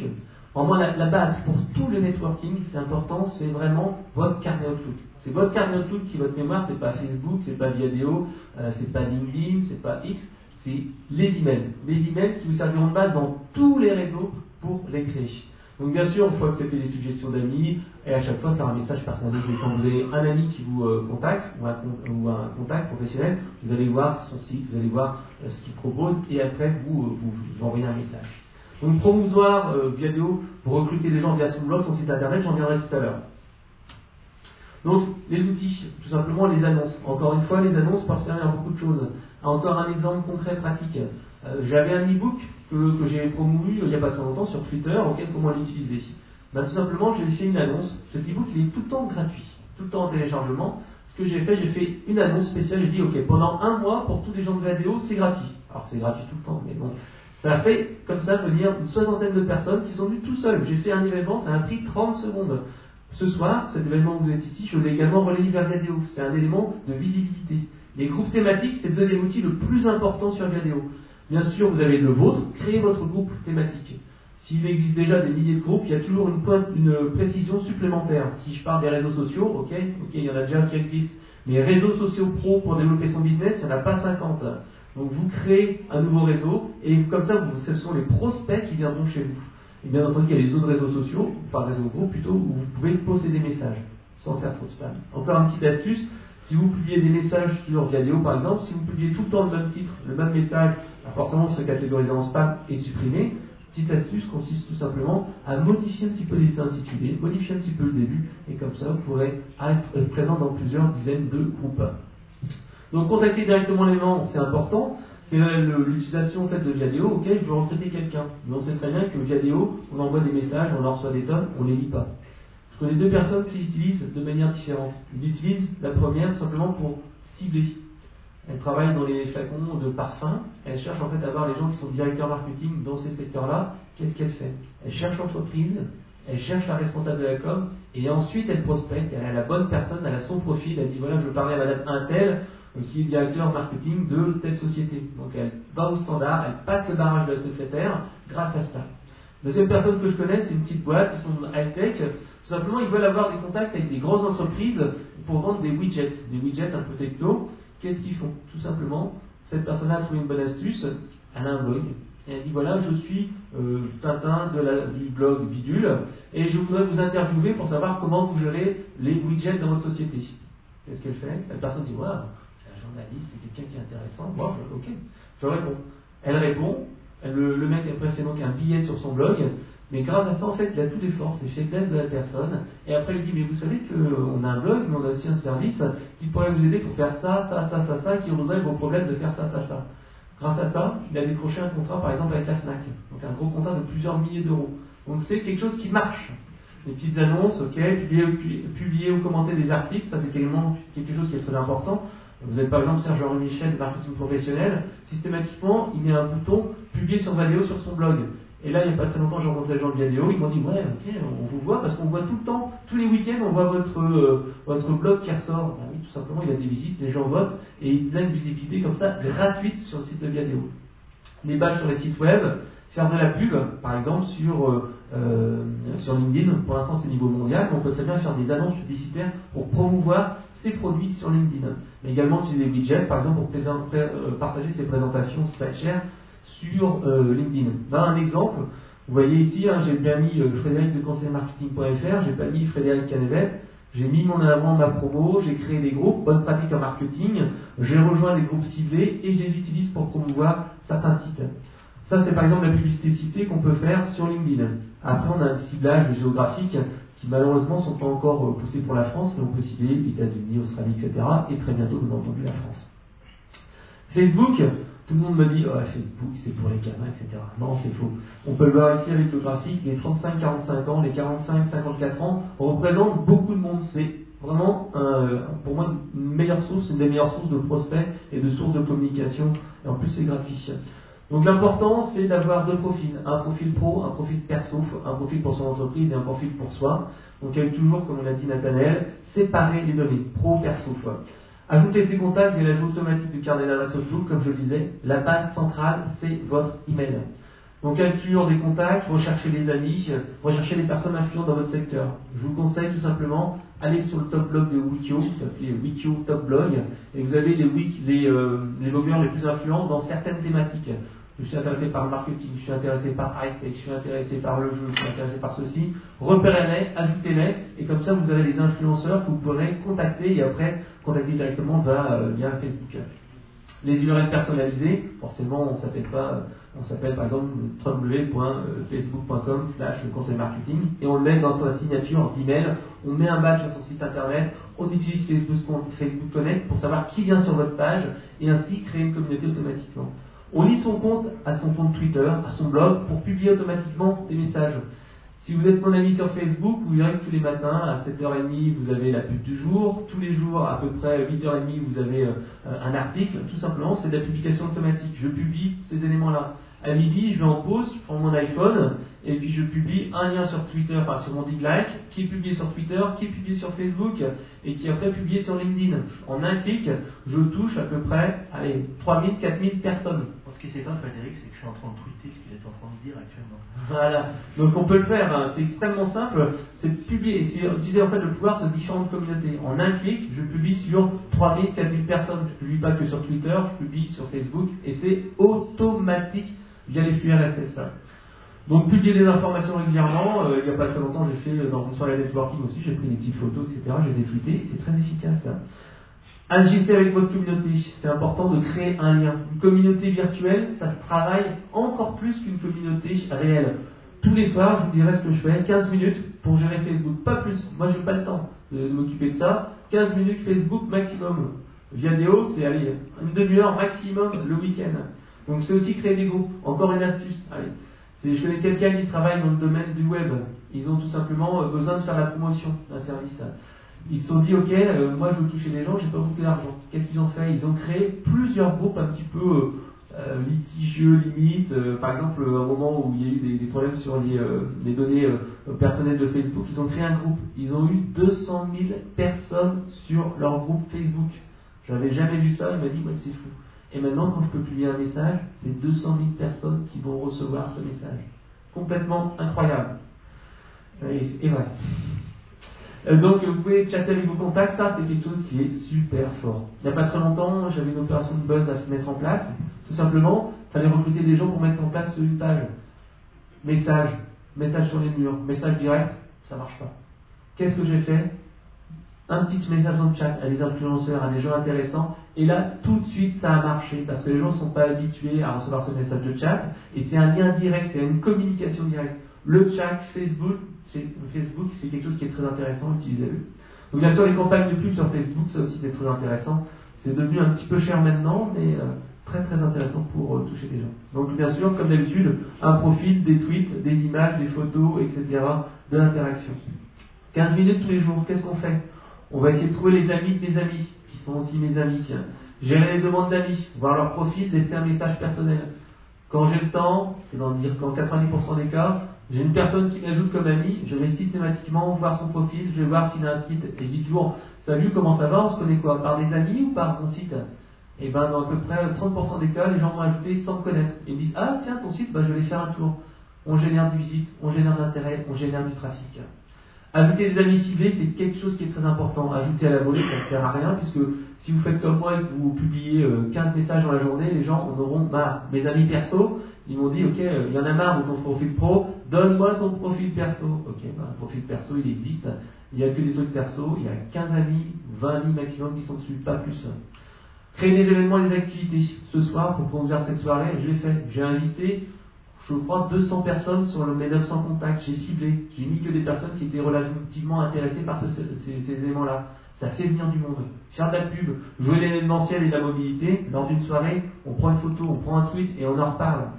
En moi, la base pour tout le networking, c'est important, c'est vraiment votre carnet Outlook. C'est votre carnet Outlook qui est votre mémoire, c'est pas Facebook, c'est pas Viadeo, c'est pas LinkedIn, c'est pas X, c'est les emails. Les emails qui vous serviront de base dans tous les réseaux pour les créer. Donc bien sûr, il faut accepter les suggestions d'amis et à chaque fois faire un message personnalisé. Quand vous avez un ami qui vous contacte ou un contact professionnel, vous allez voir son site, vous allez voir ce qu'il propose et après vous envoyez un message. Donc promouvoir Viadeo pour recruter des gens via son blog, son site internet, j'en viendrai tout à l'heure. Donc les outils, tout simplement les annonces. Encore une fois, les annonces peuvent servir à beaucoup de choses. Encore un exemple concret, pratique. J'avais un e-book que j'ai promu il n'y a pas très longtemps sur Twitter, auquel comment l'utiliser. Tout simplement, j'ai fait une annonce. Cet e-book, il est tout le temps gratuit, tout le temps en téléchargement. Ce que j'ai fait une annonce spéciale. J'ai dit, ok, pendant un mois, pour tous les gens de Viadeo, c'est gratuit. Alors c'est gratuit tout le temps, mais bon. Ça a fait comme ça venir une 60aine de personnes qui sont venues tout seuls. J'ai fait un événement, ça a pris 30 secondes. Ce soir, cet événement où vous êtes ici, je l'ai également relayé vers Viadeo. C'est un élément de visibilité. Les groupes thématiques, c'est le deuxième outil le plus important sur Viadeo. Bien sûr, vous avez le vôtre, créez votre groupe thématique. S'il existe déjà des milliers de groupes, il y a toujours une précision supplémentaire. Si je parle des réseaux sociaux, ok, il y en a déjà qui existent. Mais réseaux sociaux pro pour développer son business, il n'y en a pas 50. Donc vous créez un nouveau réseau, et comme ça, ce sont les prospects qui viendront chez vous. Et bien entendu, il y a les autres réseaux sociaux, enfin réseaux groupes plutôt, où vous pouvez poster des messages, sans faire trop de spam. Encore une petite astuce, si vous publiez des messages sur Viadeo par exemple, si vous publiez tout le temps le même titre, le même message, forcément vous serez catégorisé en spam et supprimé. Petite astuce consiste tout simplement à modifier un petit peu l'intitulé, modifier un petit peu le début, et comme ça vous pourrez être présent dans plusieurs dizaines de groupes. Donc contacter directement les membres, c'est important. C'est l'utilisation en fait de Viadeo, ok, je veux recruter quelqu'un. Mais on sait très bien que Viadeo, on envoie des messages, on en reçoit des tonnes, on ne les lit pas. Je connais deux personnes qui l'utilisent de manière différente. Ils l'utilisent, la première, simplement pour cibler. Elle travaille dans les flacons de parfum, elle cherche en fait à voir les gens qui sont directeurs marketing dans ces secteurs-là. Qu'est-ce qu'elle fait? Elle cherche l'entreprise, elle cherche la responsable de la com, et ensuite elle prospecte, elle a la bonne personne, elle a son profil, elle dit voilà, je veux parler à madame Untel, qui est directeur marketing de telle société. Donc elle va au standard, elle passe le barrage de la secrétaire grâce à ça. Deuxième personne que je connais, c'est une petite boîte, ils sont high-tech. Tout simplement, ils veulent avoir des contacts avec des grosses entreprises pour vendre des widgets un peu techno. Qu'est-ce qu'ils font? Tout simplement, cette personne-là a trouvé une bonne astuce, elle a un blog. Et elle dit voilà, je suis Tintin du blog Bidule, et je voudrais vous interviewer pour savoir comment vous gérez les widgets dans votre société. Qu'est-ce qu'elle fait? La personne dit waouh, c'est un journaliste, c'est quelqu'un qui est intéressant. Bon, ok, je réponds. Elle répond. Le mec après fait donc un billet sur son blog, mais grâce à ça, en fait, il a toutes les forces et faiblesses de la personne. Et après, il dit mais vous savez qu'on a un blog, mais on a aussi un service qui pourrait vous aider pour faire ça, qui résoudrait vos problèmes de faire ça. Grâce à ça, il a décroché un contrat, par exemple, avec la Fnac. Donc un gros contrat de plusieurs milliers d'euros. Donc c'est quelque chose qui marche. Les petites annonces, ok, publier ou commenter des articles, ça c'est également quelque chose qui est très important. Vous avez par exemple Serge-Henri Michel, marketing professionnel, systématiquement, il met un bouton publier sur Viadeo sur son blog. Et là, il n'y a pas très longtemps, j'ai rencontré les gens de Viadeo, ils m'ont dit ouais, ok, on vous voit parce qu'on voit tout le temps, tous les week-ends, on voit votre blog qui ressort. Ben oui, tout simplement, il y a des visites, les gens votent et ils ont une visibilité comme ça gratuite sur le site de Viadeo. Les badges sur les sites web, faire de la pub, par exemple sur LinkedIn. Pour l'instant, c'est niveau mondial, mais on peut très bien faire des annonces publicitaires pour promouvoir ses produits sur LinkedIn. Mais également utiliser des widgets, par exemple, pour partager ses présentations SlideShare sur LinkedIn. Là, un exemple, vous voyez ici, j'ai bien mis Frédéric de conseillermarketing.fr, j'ai pas mis Frédéric Canevet, j'ai mis mon avant ma promo, j'ai créé des groupes, bonne pratique en marketing, j'ai rejoint des groupes ciblés et je les utilise pour promouvoir certains sites. Ça, c'est par exemple la publicité ciblée qu'on peut faire sur LinkedIn. Après, on a un ciblage géographique qui malheureusement ne sont pas encore poussés pour la France, mais on peut cibler les États-Unis, Australie, etc. Et très bientôt, bien entendu, la France. Facebook, tout le monde me dit Facebook c'est pour les gamins, etc. Non, c'est faux. On peut le voir ici avec le graphique, les 35-45 ans, les 45-54 ans représentent beaucoup de monde. C'est vraiment, pour moi, une des meilleures sources de prospects et de sources de communication. Et en plus, c'est graphique. Donc l'important, c'est d'avoir deux profils. Un profil pro, un profil perso, un profil pour son entreprise et un profil pour soi. Donc il y a toujours, comme on l'a dit Nathanaël, séparer les données, pro, perso. Ajoutez ces contacts via l'ajout automatique du carnet d'adresse Outlook, comme je le disais. La base centrale, c'est votre email. Donc inclure des contacts, rechercher des amis, rechercher des personnes influentes dans votre secteur. Je vous conseille tout simplement, allez sur le top blog de Wikio, tapez Wikio top blog, et vous avez les blogueurs les plus influents dans certaines thématiques. je suis intéressé par le marketing, je suis intéressé par high-tech, je suis intéressé par le jeu, je suis intéressé par ceci, repérez-les, ajoutez-les, et comme ça vous avez des influenceurs que vous pourrez contacter et après contacter directement via Facebook. Les URL personnalisées, forcément on s'appelle par exemple www.facebook.com/conseil marketing et on le met dans sa signature d'email, on met un badge sur son site internet, on utilise Facebook Connect pour savoir qui vient sur votre page et ainsi créer une communauté automatiquement. On lie son compte à son compte Twitter, à son blog pour publier automatiquement des messages. Si vous êtes mon ami sur Facebook, vous verrez que tous les matins à 7h30 vous avez la pub du jour, tous les jours à peu près 8h30 vous avez un article, tout simplement c'est de la publication automatique. Je publie ces éléments-là. À midi, je vais en pause, je prends mon iPhone et puis je publie un lien sur Twitter, enfin sur mon dislike, qui est publié sur Twitter, qui est publié sur Facebook et qui est après publié sur LinkedIn. En un clic, je touche à peu près 3000, 4000 personnes. Ce qui s'est pas, Frédéric, c'est que je suis en train de tweeter ce qu'il est en train de dire actuellement. Voilà, donc on peut le faire, hein. C'est extrêmement simple, c'est de publier, et c'est utiliser en fait le pouvoir sur différentes communautés. En un clic, je publie sur 3000, 4000 personnes, je ne publie pas que sur Twitter, je publie sur Facebook, et c'est automatique via les flux RSS. Donc publier des informations régulièrement, il n'y a pas très longtemps j'ai fait dans une soirée networking aussi, j'ai pris des petites photos, etc., je les ai tweetées, c'est très efficace. Agissez avec votre communauté, c'est important de créer un lien. Une communauté virtuelle, ça se travaille encore plus qu'une communauté réelle. Tous les soirs, je vous dirai ce que je fais, 15 minutes pour gérer Facebook, pas plus. Moi, je n'ai pas le temps de m'occuper de ça. 15 minutes Facebook maximum. Viadeo, c'est une demi-heure maximum le week-end. Donc c'est aussi créer des groupes. Encore une astuce. Je connais quelqu'un qui travaille dans le domaine du web. Ils ont tout simplement besoin de faire la promotion d'un service. Ils se sont dit, ok, moi je veux toucher les gens, j'ai pas beaucoup d'argent. Qu'est-ce qu'ils ont fait? Ils ont créé plusieurs groupes un petit peu litigieux, limite. Par exemple, à un moment où il y a eu des problèmes sur les données personnelles de Facebook, ils ont créé un groupe. Ils ont eu 200 000 personnes sur leur groupe Facebook. J'avais jamais vu ça, il m'a dit, ouais, c'est fou. Et maintenant, quand je peux publier un message, c'est 200 000 personnes qui vont recevoir ce message. Complètement incroyable. Et voilà. Donc vous pouvez chatter avec vos contacts, ça c'est quelque chose qui est super fort. Il n'y a pas très longtemps, j'avais une opération de buzz à mettre en place. Tout simplement, il fallait recruter des gens pour mettre en place une page. Message sur les murs, message direct, ça marche pas. Qu'est-ce que j'ai fait? Un petit message dans le chat à des influenceurs, à des gens intéressants, et là tout de suite ça a marché parce que les gens ne sont pas habitués à recevoir ce message de chat et c'est un lien direct, c'est une communication directe. Le chat Facebook, c'est quelque chose qui est très intéressant à utiliser. Donc bien sûr les campagnes de pub sur Facebook, ça aussi c'est très intéressant. C'est devenu un petit peu cher maintenant, mais très très intéressant pour toucher les gens. Donc bien sûr, comme d'habitude, un profil, des tweets, des images, des photos, etc. de l'interaction. 15 minutes tous les jours, qu'est-ce qu'on fait? On va essayer de trouver les amis de mes amis, qui sont aussi mes amis. Gérer les demandes d'amis, voir leur profil, laisser un message personnel. Quand j'ai le temps, c'est dans 90% des cas, j'ai une personne qui m'ajoute comme ami, je vais systématiquement voir son profil, je vais voir s'il a un site, et je dis toujours, salut, comment ça va, on se connaît quoi? Par des amis ou par mon site? Et ben dans à peu près 30% des cas, les gens m'ont ajouté sans me connaître. Ils me disent, ah tiens, ton site, je vais faire un tour. On génère du visite, on génère de l'intérêt, on génère du trafic. Ajouter des amis ciblés, c'est quelque chose qui est très important. Ajouter à la volée, ça ne sert à rien, puisque si vous faites comme moi et que vous publiez 15 messages dans la journée, les gens en auront marre. Mes amis perso, ils m'ont dit, ok, il y en a marre de ton profil pro, donne-moi ton profil perso. Ok, un profil perso, il existe. Il n'y a que des trucs perso, il y a 15 amis, 20 amis maximum qui sont dessus, pas plus. Créer des événements et des activités. Ce soir, pour promouvoir cette soirée, je l'ai fait. J'ai invité, je crois, 200 personnes sur mes 900 contacts. J'ai ciblé. J'ai mis que des personnes qui étaient relativement intéressées par ces éléments-là. Ça fait venir du monde. Faire de la pub, jouer l'événementiel et de la mobilité. Lors d'une soirée, on prend une photo, on prend un tweet et on en reparle.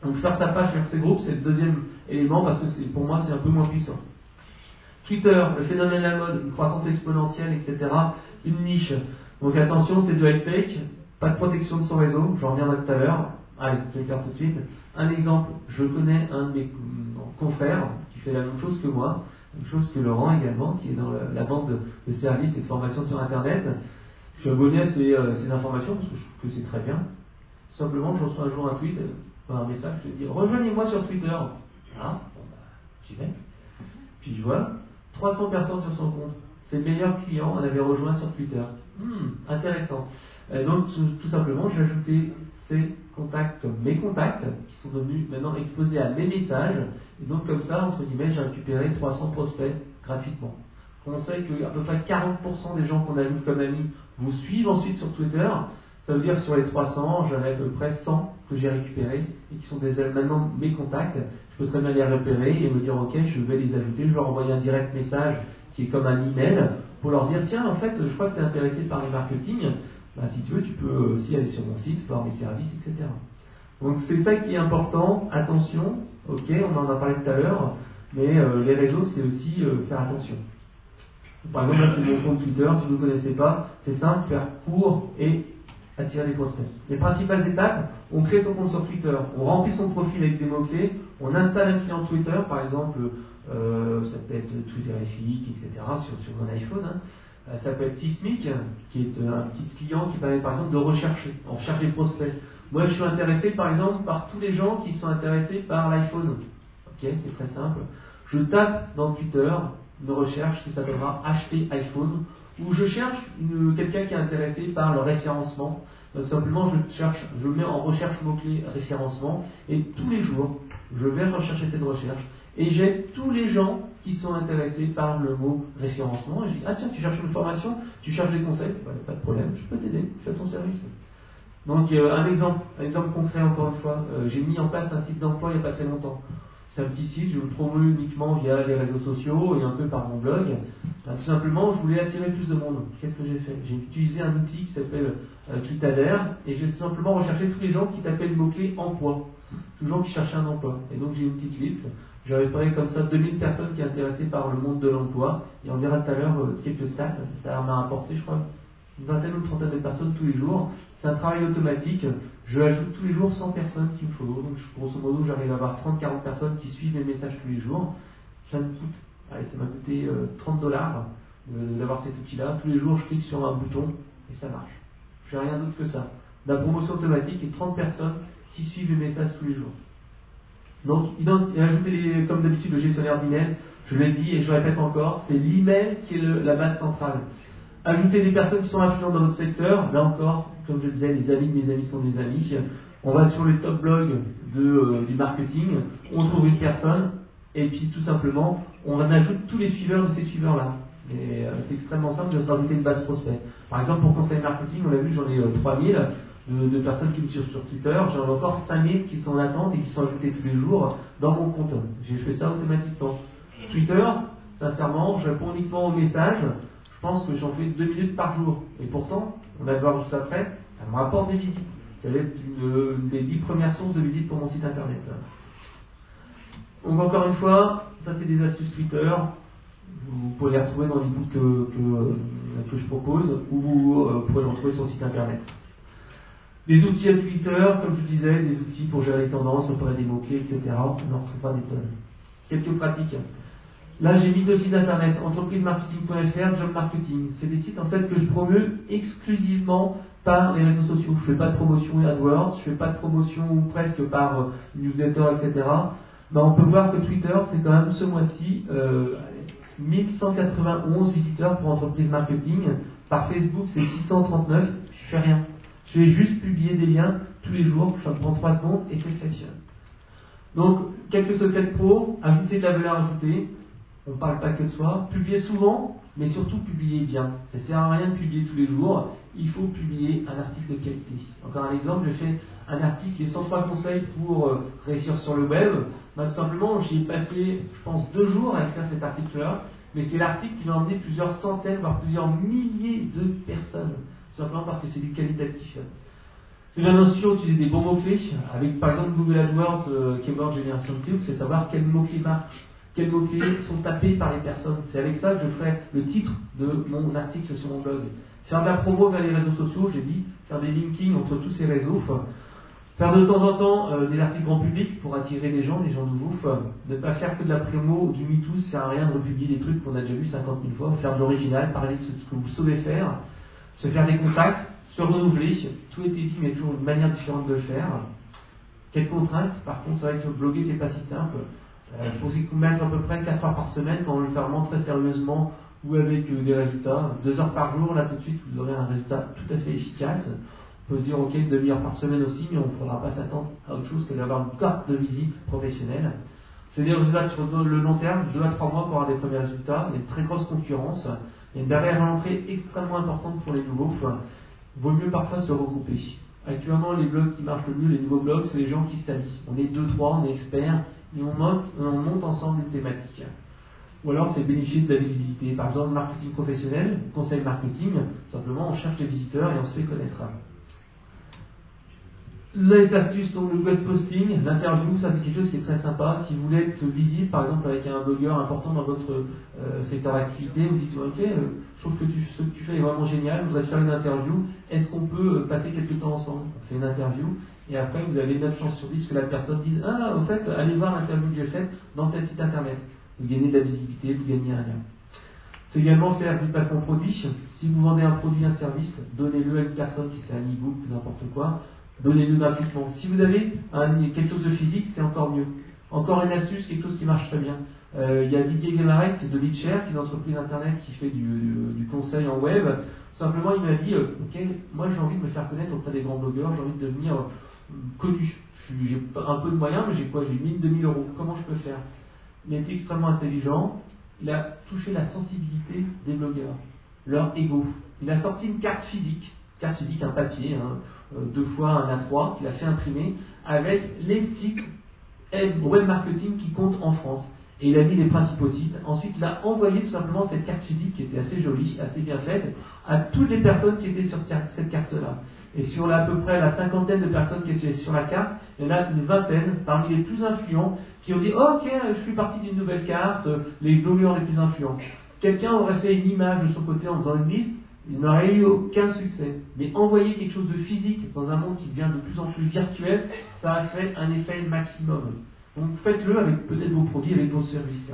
Donc faire sa page vers ces groupes, c'est le deuxième élément parce que pour moi, c'est un peu moins puissant. Twitter, le phénomène de la mode, une croissance exponentielle, etc. Une niche. Donc attention, c'est du high fake, pas de protection de son réseau, j'en reviendrai tout à l'heure. Allez, je vais le faire tout de suite. Un exemple, je connais un de mes confrères qui fait la même chose que moi, la même chose que Laurent également, qui est dans la vente de services et de formations sur Internet. Je suis abonné à ces informations parce que je trouve que c'est très bien. Simplement, je reçois un jour un tweet, un message, je vais dire rejoignez-moi sur Twitter. Ah, j'y vais. Puis je vois 300 personnes sur son compte. Ses meilleurs clients l'avaient rejoint sur Twitter. Intéressant. Donc tout simplement, j'ai ajouté ces contacts comme mes contacts, qui sont devenus maintenant exposés à mes messages. Et donc comme ça, entre guillemets, j'ai récupéré 300 prospects gratuitement. On sait qu'à peu près 40% des gens qu'on ajoute comme amis vous suivent ensuite sur Twitter. Ça veut dire que sur les 300, j'en ai à peu près 100 que j'ai récupérés et qui sont maintenant mes contacts. Je peux très bien les repérer et me dire ok, je vais les ajouter, je vais leur envoyer un direct message qui est comme un email pour leur dire tiens, en fait, je crois que tu es intéressé par les marketing. Ben, si tu veux, tu peux aussi aller sur mon site, voir mes services, etc. Donc c'est ça qui est important. Attention, ok, on en a parlé tout à l'heure, mais les réseaux, c'est aussi faire attention. Par exemple, là, c'est mon compte Twitter, si vous ne connaissez pas, c'est simple, faire court et attirer des prospects. Les principales étapes, on crée son compte sur Twitter, on remplit son profil avec des mots-clés, on installe un client Twitter, par exemple, ça peut être Twitterific, etc., sur mon iPhone. Ça peut être Sismic, qui est un petit client qui permet par exemple de rechercher. On recherche des prospects. Moi, je suis intéressé par exemple par tous les gens qui sont intéressés par l'iPhone. Ok, c'est très simple. Je tape dans Twitter une recherche qui s'appellera acheter iPhone, où je cherche quelqu'un qui est intéressé par le référencement. Donc simplement, je mets en recherche mot-clé référencement, et tous les jours, je vais rechercher cette recherche, et j'ai tous les gens qui sont intéressés par le mot référencement. Et je dis, ah tiens, tu cherches une formation, tu cherches des conseils, ben, pas de problème, je peux t'aider, je fais ton service. Donc un exemple concret encore une fois, j'ai mis en place un site d'emploi il n'y a pas très longtemps. C'est un petit site, je le promeux uniquement via les réseaux sociaux et un peu par mon blog. Ben, tout simplement, je voulais attirer plus de monde. Qu'est-ce que j'ai fait? J'ai utilisé un outil qui s'appelle Tweetader, et j'ai tout simplement recherché tous les gens qui tapaient le mot-clé emploi, tous les gens qui cherchaient un emploi. Et donc j'ai une petite liste. J'ai réparé comme ça 2000 personnes qui sont intéressées par le monde de l'emploi, et on verra tout à l'heure quelques stats. Ça m'a apporté, je crois, une vingtaine ou une trentaine de personnes tous les jours. C'est un travail automatique. Je ajoute tous les jours 100 personnes qui me follow. Donc grosso modo, j'arrive à avoir 30-40 personnes qui suivent mes messages tous les jours. Ça m'a coûté $30 d'avoir cet outil-là. Tous les jours, je clique sur un bouton et ça marche. Je fais rien d'autre que ça. La promotion automatique et 30 personnes qui suivent mes messages tous les jours. Donc, ajouter comme d'habitude le gestionnaire d'email, je l'ai dit et je le répète encore, c'est l'email qui est la base centrale. Ajouter des personnes qui sont influentes dans notre secteur, là encore, comme je disais, les amis de mes amis sont des amis. On va sur les top blogs du marketing, on trouve une personne, et puis tout simplement, on ajoute tous les suiveurs de ces suiveurs-là. Et c'est extrêmement simple de se rajouter une base prospect. Par exemple, pour conseil marketing, on l'a vu, j'en ai 3000 de personnes qui me suivent sur Twitter, j'en ai encore 5000 qui sont en attente et qui sont ajoutées tous les jours dans mon compte. J'ai fait ça automatiquement. Twitter, sincèrement, je réponds uniquement aux messages, je pense que j'en fais 2 minutes par jour. Et pourtant, on va le voir juste après, ça me rapporte des visites. Ça va être une des 10 premières sources de visites pour mon site internet. Donc encore une fois, ça c'est des astuces Twitter. Vous pouvez les retrouver dans les books que je propose, ou vous pourrez les retrouver sur le site internet. Des outils à Twitter, comme je disais, des outils pour gérer les tendances, repérer des mots-clés, etc. On en retrouvera des tonnes. Quelques pratiques. Là, j'ai mis 2 sites internet, entreprisemarketing.fr, Job Marketing. C'est des sites en fait que je promeus exclusivement par les réseaux sociaux. Je ne fais pas de promotion AdWords, je ne fais pas de promotion ou presque par newsletter, etc. Ben, on peut voir que Twitter, c'est quand même ce mois-ci 1191 visiteurs pour entreprise marketing. Par Facebook, c'est 639. Je fais rien. Je vais juste publier des liens tous les jours. Ça me prend 3 secondes et c'est fait. Donc, quelques secrets de pro, ajouter de la valeur ajoutée. On ne parle pas que de soi. Publier souvent, mais surtout publier bien. Ça ne sert à rien de publier tous les jours. Il faut publier un article de qualité. Encore un exemple, j'ai fait un article qui est 103 conseils pour réussir sur le web. Ben, tout simplement, j'y ai passé, je pense, 2 jours à écrire cet article-là. Mais c'est l'article qui m'a emmené plusieurs centaines, voire plusieurs milliers de personnes. Simplement parce que c'est du qualitatif. C'est bien sûr utiliser des bons mots-clés. Avec par exemple Google AdWords, Keyword Generation Tools, c'est savoir quels mots-clés marchent. Quels mots-clés sont tapés par les personnes. C'est avec ça que je ferai le titre de mon article sur mon blog. Faire de la promo vers les réseaux sociaux, j'ai dit, faire des linkings entre tous ces réseaux. Faire de temps en temps des articles grand public pour attirer les gens nouveaux. Ne pas faire que de la promo ou du MeToo, ça sert à rien de republier des trucs qu'on a déjà vu 50 000 fois. Faire de l'original, parler de ce que vous savez faire. Se faire des contacts, se renouveler. Tout était dit, mais toujours une manière différente de le faire. Quelles contraintes? Par contre, c'est vrai que bloguer, c'est pas si simple. Il faut aussi mettre à peu près 4 heures par semaine quand on le fait vraiment très sérieusement ou avec des résultats. 2 heures par jour, là tout de suite, vous aurez un résultat tout à fait efficace. On peut se dire, ok, une demi-heure par semaine aussi, mais on ne pourra pas s'attendre à autre chose que d'avoir une carte de visite professionnelle. C'est des résultats sur le long terme, 2 à 3 mois pour avoir des premiers résultats. Il y a une très grosse concurrence. Il y a une barrière à l'entrée extrêmement importante pour les nouveaux. Il vaut mieux parfois se regrouper. Actuellement, les blogs qui marchent le mieux, les nouveaux blogs, c'est les gens qui s'allient. On est 2-3, on est experts, et on monte ensemble une thématique. Ou alors, c'est bénéficier de la visibilité. Par exemple, marketing professionnel, conseil marketing, simplement, on cherche les visiteurs et on se fait connaître. Les astuces, donc le guest posting, l'interview, ça c'est quelque chose qui est très sympa. Si vous voulez être visible, par exemple, avec un blogueur important dans votre secteur d'activité, vous dites, ok, je trouve que ce que tu fais est vraiment génial, je voudrais faire une interview, est-ce qu'on peut passer quelques temps ensemble? On fait une interview, et après vous avez 9 chances sur 10 que la personne dise, ah, en fait, allez voir l'interview que j'ai faite dans tel site internet. Vous gagnez de la visibilité, vous gagnez rien. C'est également faire du placement produit. Si vous vendez un produit, un service, donnez-le à une personne, si c'est un e-book ou n'importe quoi, donnez-le gratuitement. Si vous avez quelque chose de physique, c'est encore mieux. Encore une astuce, quelque chose qui marche très bien. Il y a Didier Gemarek de Leadshare, qui est une entreprise internet qui fait du conseil en web. Simplement, il m'a dit, ok, moi j'ai envie de me faire connaître auprès des grands blogueurs, j'ai envie de devenir connu. J'ai un peu de moyens, mais j'ai quoi? J'ai 1000, 2000 euros. Comment je peux faire? Il a été extrêmement intelligent. Il a touché la sensibilité des blogueurs, leur ego. Il a sorti une carte physique, un papier, 2 fois un A3, qu'il a fait imprimer, avec les sites web marketing qui comptent en France. Et il a mis les principaux sites. Ensuite, il a envoyé tout simplement cette carte physique qui était assez jolie, assez bien faite, à toutes les personnes qui étaient sur cette carte-là. Et sur à peu près la 50aine de personnes qui étaient sur la carte, il y en a une vingtaine, parmi les plus influents, qui ont dit oh, ok, je suis parti d'une nouvelle carte, les blogueurs les plus influents. Quelqu'un aurait fait une image de son côté en faisant une liste, il n'aurait eu aucun succès. Mais envoyer quelque chose de physique dans un monde qui devient de plus en plus virtuel, ça a fait un effet maximum. Donc faites-le avec peut-être vos produits, avec vos services.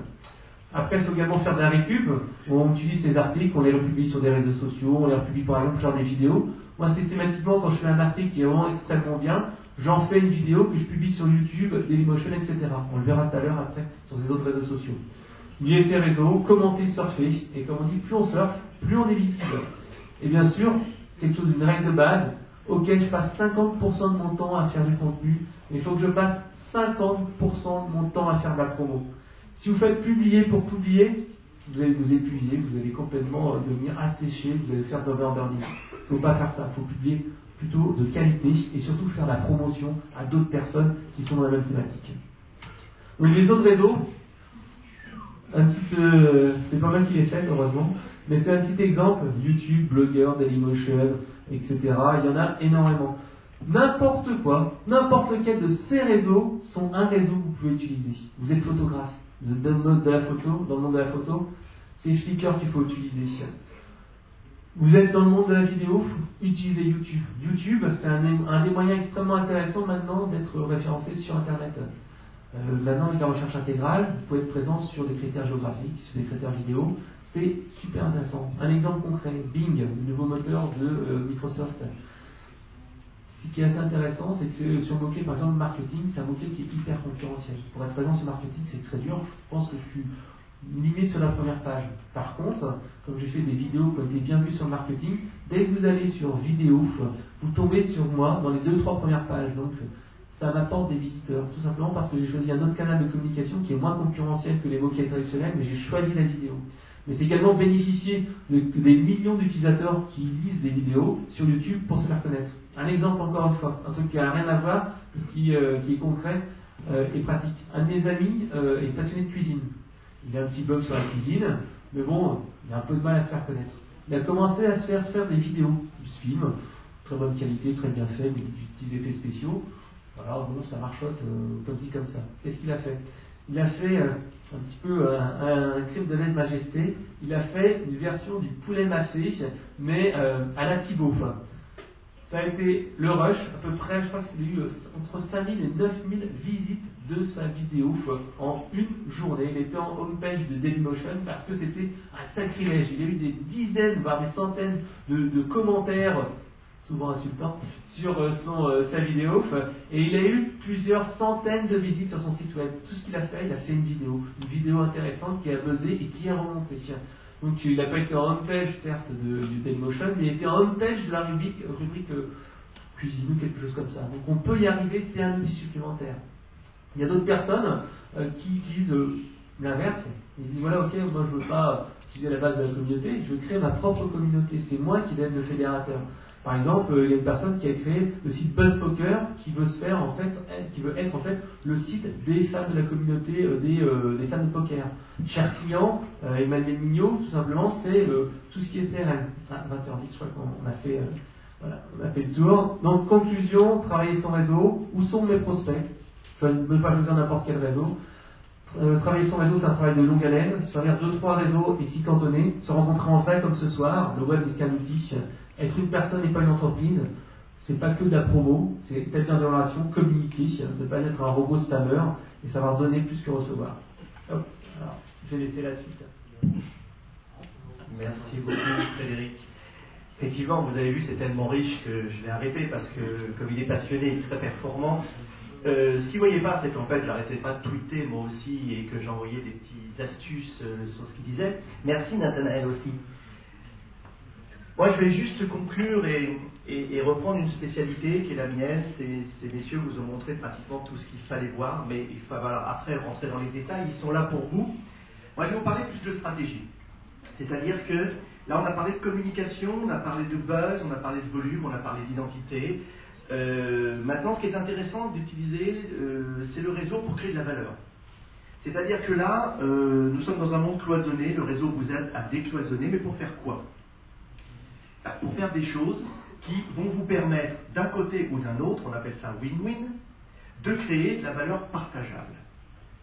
Après, il faut également faire de la récup. On utilise ces articles, on les republie sur des réseaux sociaux, on les republie par exemple pour faire des vidéos. Moi, systématiquement, quand je fais un article qui est vraiment extrêmement bien, j'en fais une vidéo que je publie sur YouTube, Dailymotion, etc. On le verra tout à l'heure après sur ces autres réseaux sociaux. Liez ces réseaux, commentez, surfez, et comme on dit, plus on surfe, plus on est visible. Et bien sûr, quelque chose d'une règle de base, ok, je passe 50% de mon temps à faire du contenu, mais il faut que je passe 50% de mon temps à faire de la promo. Si vous faites publier pour publier, vous allez vous épuiser, vous allez complètement devenir asséché, vous allez faire d'overburning. Il ne faut pas faire ça, il faut publier plutôt de qualité et surtout faire la promotion à d'autres personnes qui sont dans la même thématique. Donc les autres réseaux, c'est pas mal qu'il est fait heureusement, mais c'est un petit exemple, YouTube, Blogger, Dailymotion, etc. Il y en a énormément. N'importe quoi, n'importe lequel de ces réseaux sont un réseau que vous pouvez utiliser. Vous êtes photographe, vous êtes dans le monde de la photo, c'est Flickr qu'il faut utiliser. Vous êtes dans le monde de la vidéo, utilisez YouTube. YouTube, c'est un des moyens extrêmement intéressants maintenant d'être référencé sur Internet. Maintenant, avec la recherche intégrale, vous pouvez être présent sur des critères géographiques, sur des critères vidéo. C'est super intéressant. Un exemple concret, Bing, le nouveau moteur de Microsoft. Ce qui est assez intéressant, c'est que sur le mot-clé, par exemple, marketing, c'est un mot-clé qui est hyper concurrentiel. Pour être présent sur marketing, c'est très dur. Je pense que je suis limite sur la première page. Par contre, comme j'ai fait des vidéos qui ont été bien vues sur le marketing, dès que vous allez sur vidéo, vous tombez sur moi dans les 2-3 premières pages. Donc, ça m'apporte des visiteurs, tout simplement parce que j'ai choisi un autre canal de communication qui est moins concurrentiel que les mots-clés traditionnels, mais j'ai choisi la vidéo. Mais c'est également bénéficier des millions d'utilisateurs qui lisent des vidéos sur YouTube pour se faire connaître. Un exemple encore une fois, un truc qui n'a rien à voir, qui est concret et pratique. Un de mes amis est passionné de cuisine. Il a un petit blog sur la cuisine, mais bon, il a un peu de mal à se faire connaître. Il a commencé à se faire des vidéos. Il se filme, très bonne qualité, très bien fait, mais des petits effets spéciaux. Voilà, bon, ça marchote comme ci, comme ça. Qu'est-ce qu'il a fait? Il a fait un petit peu un crime de lèse-majesté. Il a fait une version du poulet massé, mais à la Thibaut. Ça a été le rush, à peu près, je crois que c'est eu entre 5000 et 9000 visites de sa vidéo en une journée. Il était en homepage de Dailymotion parce que c'était un sacrilège. Il y a eu des dizaines, voire des centaines de commentaires, souvent insultants, sur sa vidéo. Et il a eu plusieurs centaines de visites sur son site web. Tout ce qu'il a fait, il a fait une vidéo intéressante qui a buzzé et qui a remonté. Donc il n'a pas été en homepage, certes, du Dailymotion, mais il était en homepage de la rubrique cuisine ou quelque chose comme ça. Donc on peut y arriver, c'est un outil supplémentaire. Il y a d'autres personnes qui utilisent l'inverse. Ils se disent voilà, ok, moi je ne veux pas utiliser la base de la communauté, je veux créer ma propre communauté. C'est moi qui vais être le fédérateur. Par exemple, il y a une personne qui a créé le site BuzzPoker qui veut être en fait le site des fans de la communauté des fans de poker. Cher client, Emmanuel Mignot, tout simplement, c'est tout ce qui est CRM. 20h10, je crois qu'on a fait, on a fait le tour. Donc, conclusion, travailler son réseau. Où sont mes prospects? Je ne veux pas choisir n'importe quel réseau. Travailler son réseau, c'est un travail de longue haleine. Choisir 2-3 réseaux et s'y cantonner. Se rencontrer en vrai comme ce soir. Le web n'est qu'un outil. Être une personne et pas une entreprise, c'est pas que de la promo, c'est établir des relations, communiquer, ne pas être un robot spammer et savoir donner plus que recevoir. Hop, alors, je vais laisser la suite. Merci beaucoup, Frédéric. Effectivement, vous avez vu, c'est tellement riche que je l'ai arrêté parce que, comme il est passionné et très performant, ce qu'il ne voyait pas, c'est qu'en fait, j'arrêtais pas de tweeter moi aussi et que j'envoyais des petites astuces sur ce qu'il disait. Merci Nathanaël aussi. Moi, je vais juste conclure et reprendre une spécialité qui est la mienne. Ces messieurs vous ont montré pratiquement tout ce qu'il fallait voir, mais il faut après rentrer dans les détails. Ils sont là pour vous. Moi, je vais vous parler plus de stratégie. C'est-à-dire que là, on a parlé de communication, on a parlé de buzz, on a parlé de volume, on a parlé d'identité. Maintenant, ce qui est intéressant d'utiliser, c'est le réseau pour créer de la valeur. C'est-à-dire que là, nous sommes dans un monde cloisonné. Le réseau vous aide à décloisonner, mais pour faire quoi? Pour faire des choses qui vont vous permettre, d'un côté ou d'un autre, on appelle ça win-win, de créer de la valeur partageable.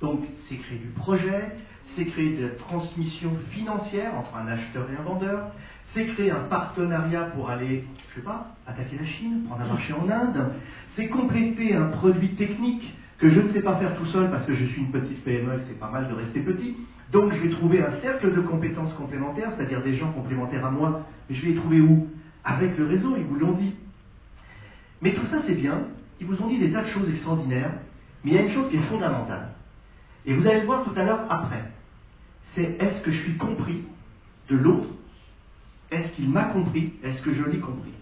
Donc, c'est créer du projet, c'est créer de la transmission financière entre un acheteur et un vendeur, c'est créer un partenariat pour aller, je sais pas, attaquer la Chine, prendre un marché en Inde, c'est compléter un produit technique que je ne sais pas faire tout seul parce que je suis une petite PME et que c'est pas mal de rester petit. Donc je vais trouver un cercle de compétences complémentaires, c'est-à-dire des gens complémentaires à moi, mais je vais les trouver où? Avec le réseau, ils vous l'ont dit. Mais tout ça c'est bien, ils vous ont dit des tas de choses extraordinaires, mais il y a une chose qui est fondamentale. Et vous allez le voir tout à l'heure après. C'est est-ce que je suis compris de l'autre? Est-ce qu'il m'a compris? Est-ce que je l'ai compris?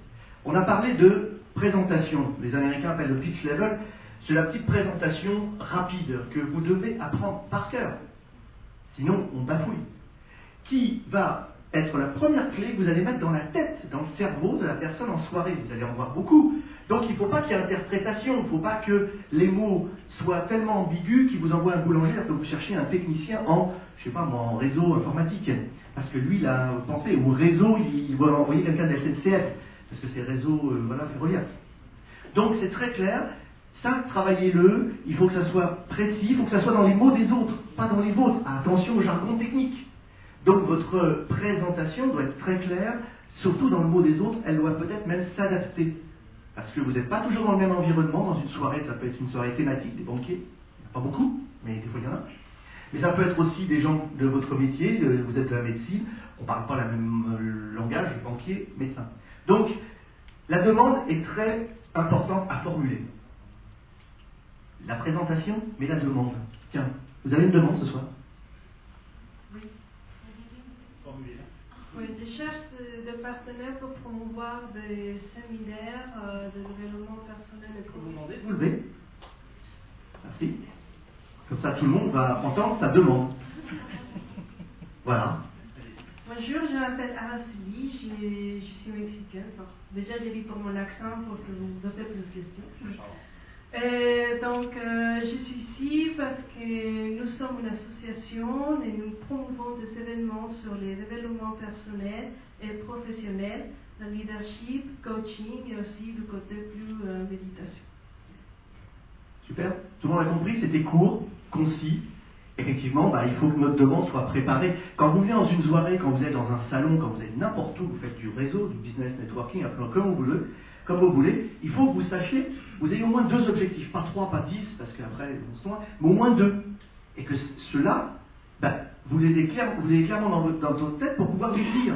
On a parlé de présentation, les Américains appellent le pitch level, c'est la petite présentation rapide que vous devez apprendre par cœur. Sinon, on bafouille. Qui va être la première clé que vous allez mettre dans la tête, dans le cerveau de la personne en soirée? Vous allez en voir beaucoup. Donc, il ne faut pas qu'il y ait interprétation. Il ne faut pas que les mots soient tellement ambigus qu'ils vous envoient un boulanger alors que vous cherchez un technicien en, je sais pas moi, en réseau informatique. Parce que lui, il a pensé au réseau, il va envoyer quelqu'un de la SNCF. Parce que c'est réseau, ferroviaire. Donc, c'est très clair. Ça, travaillez-le, il faut que ça soit précis, il faut que ça soit dans les mots des autres, pas dans les vôtres. Attention au jargon technique. Donc votre présentation doit être très claire, surtout dans le mot des autres, elle doit peut-être même s'adapter. Parce que vous n'êtes pas toujours dans le même environnement, dans une soirée, ça peut être une soirée thématique, des banquiers, pas beaucoup, mais des fois il y en a. Mais ça peut être aussi des gens de votre métier, vous êtes de la médecine, on ne parle pas le même langage, banquier, médecin. Donc, la demande est très importante à formuler. La présentation, mais la demande. Tiens, vous avez une demande ce soir? Oui. Formulez-la. Oui, je cherche des partenaires pour promouvoir des séminaires de développement personnel et Vous demandez professionnel. de vous lever. Merci. Comme ça, tout le monde va entendre sa demande. Voilà. Bonjour, je m'appelle Araceli, je suis mexicaine. Bon, déjà, j'ai dit pour mon accent pour que vous me posiez plus de questions. Donc, je suis ici parce que nous sommes une association et nous promouvons des événements sur les développements personnels et professionnels, le leadership, coaching et aussi du côté plus méditation. Super. Tout le monde a compris, c'était court, concis. Effectivement, il faut que notre demande soit préparée. Quand vous venez dans une soirée, quand vous êtes dans un salon, quand vous êtes n'importe où, vous faites du réseau, du business networking, appelons comme vous voulez, il faut que vous sachiez, vous ayez au moins 2 objectifs, pas 3, pas 10, parce qu'après, on se noie, mais au moins 2. Et que ceux-là, vous les ayez clairement dans votre tête pour pouvoir les dire.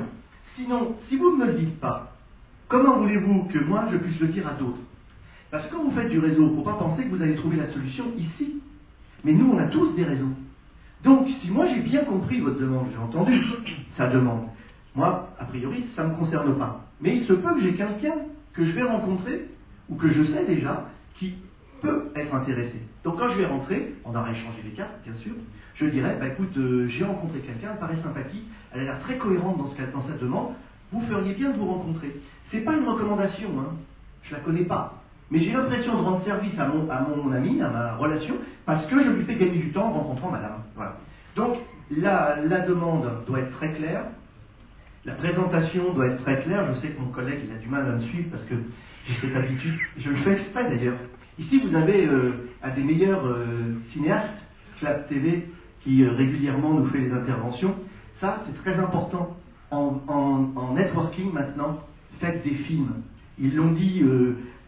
Sinon, si vous ne me le dites pas, comment voulez-vous que moi, je puisse le dire à d'autres? Parce que quand vous faites du réseau, il ne faut pas penser que vous allez trouver la solution ici. Mais nous, on a tous des réseaux. Donc, si moi j'ai bien compris votre demande, j'ai entendu sa demande, moi, a priori, ça ne me concerne pas. Mais il se peut que j'ai quelqu'un que je vais rencontrer ou que je sais déjà, qui peut être intéressé. Donc quand je vais rentrer, on aura échangé les cartes, bien sûr, je dirais, bah, écoute, j'ai rencontré quelqu'un, elle paraît sympathique, elle a l'air très cohérente dans sa demande, vous feriez bien de vous rencontrer. C'est pas une recommandation, hein, je la connais pas, mais j'ai l'impression de rendre service à mon ami, à ma relation, parce que je lui fais gagner du temps en rencontrant madame. Voilà. Donc la demande doit être très claire, la présentation doit être très claire. Je sais que mon collègue il a du mal à me suivre parce que j'ai cette habitude, je le fais exprès d'ailleurs. Ici vous avez un des meilleurs cinéastes, Clap TV, qui régulièrement nous fait des interventions. Ça c'est très important. En networking maintenant, faites des films. Ils l'ont dit,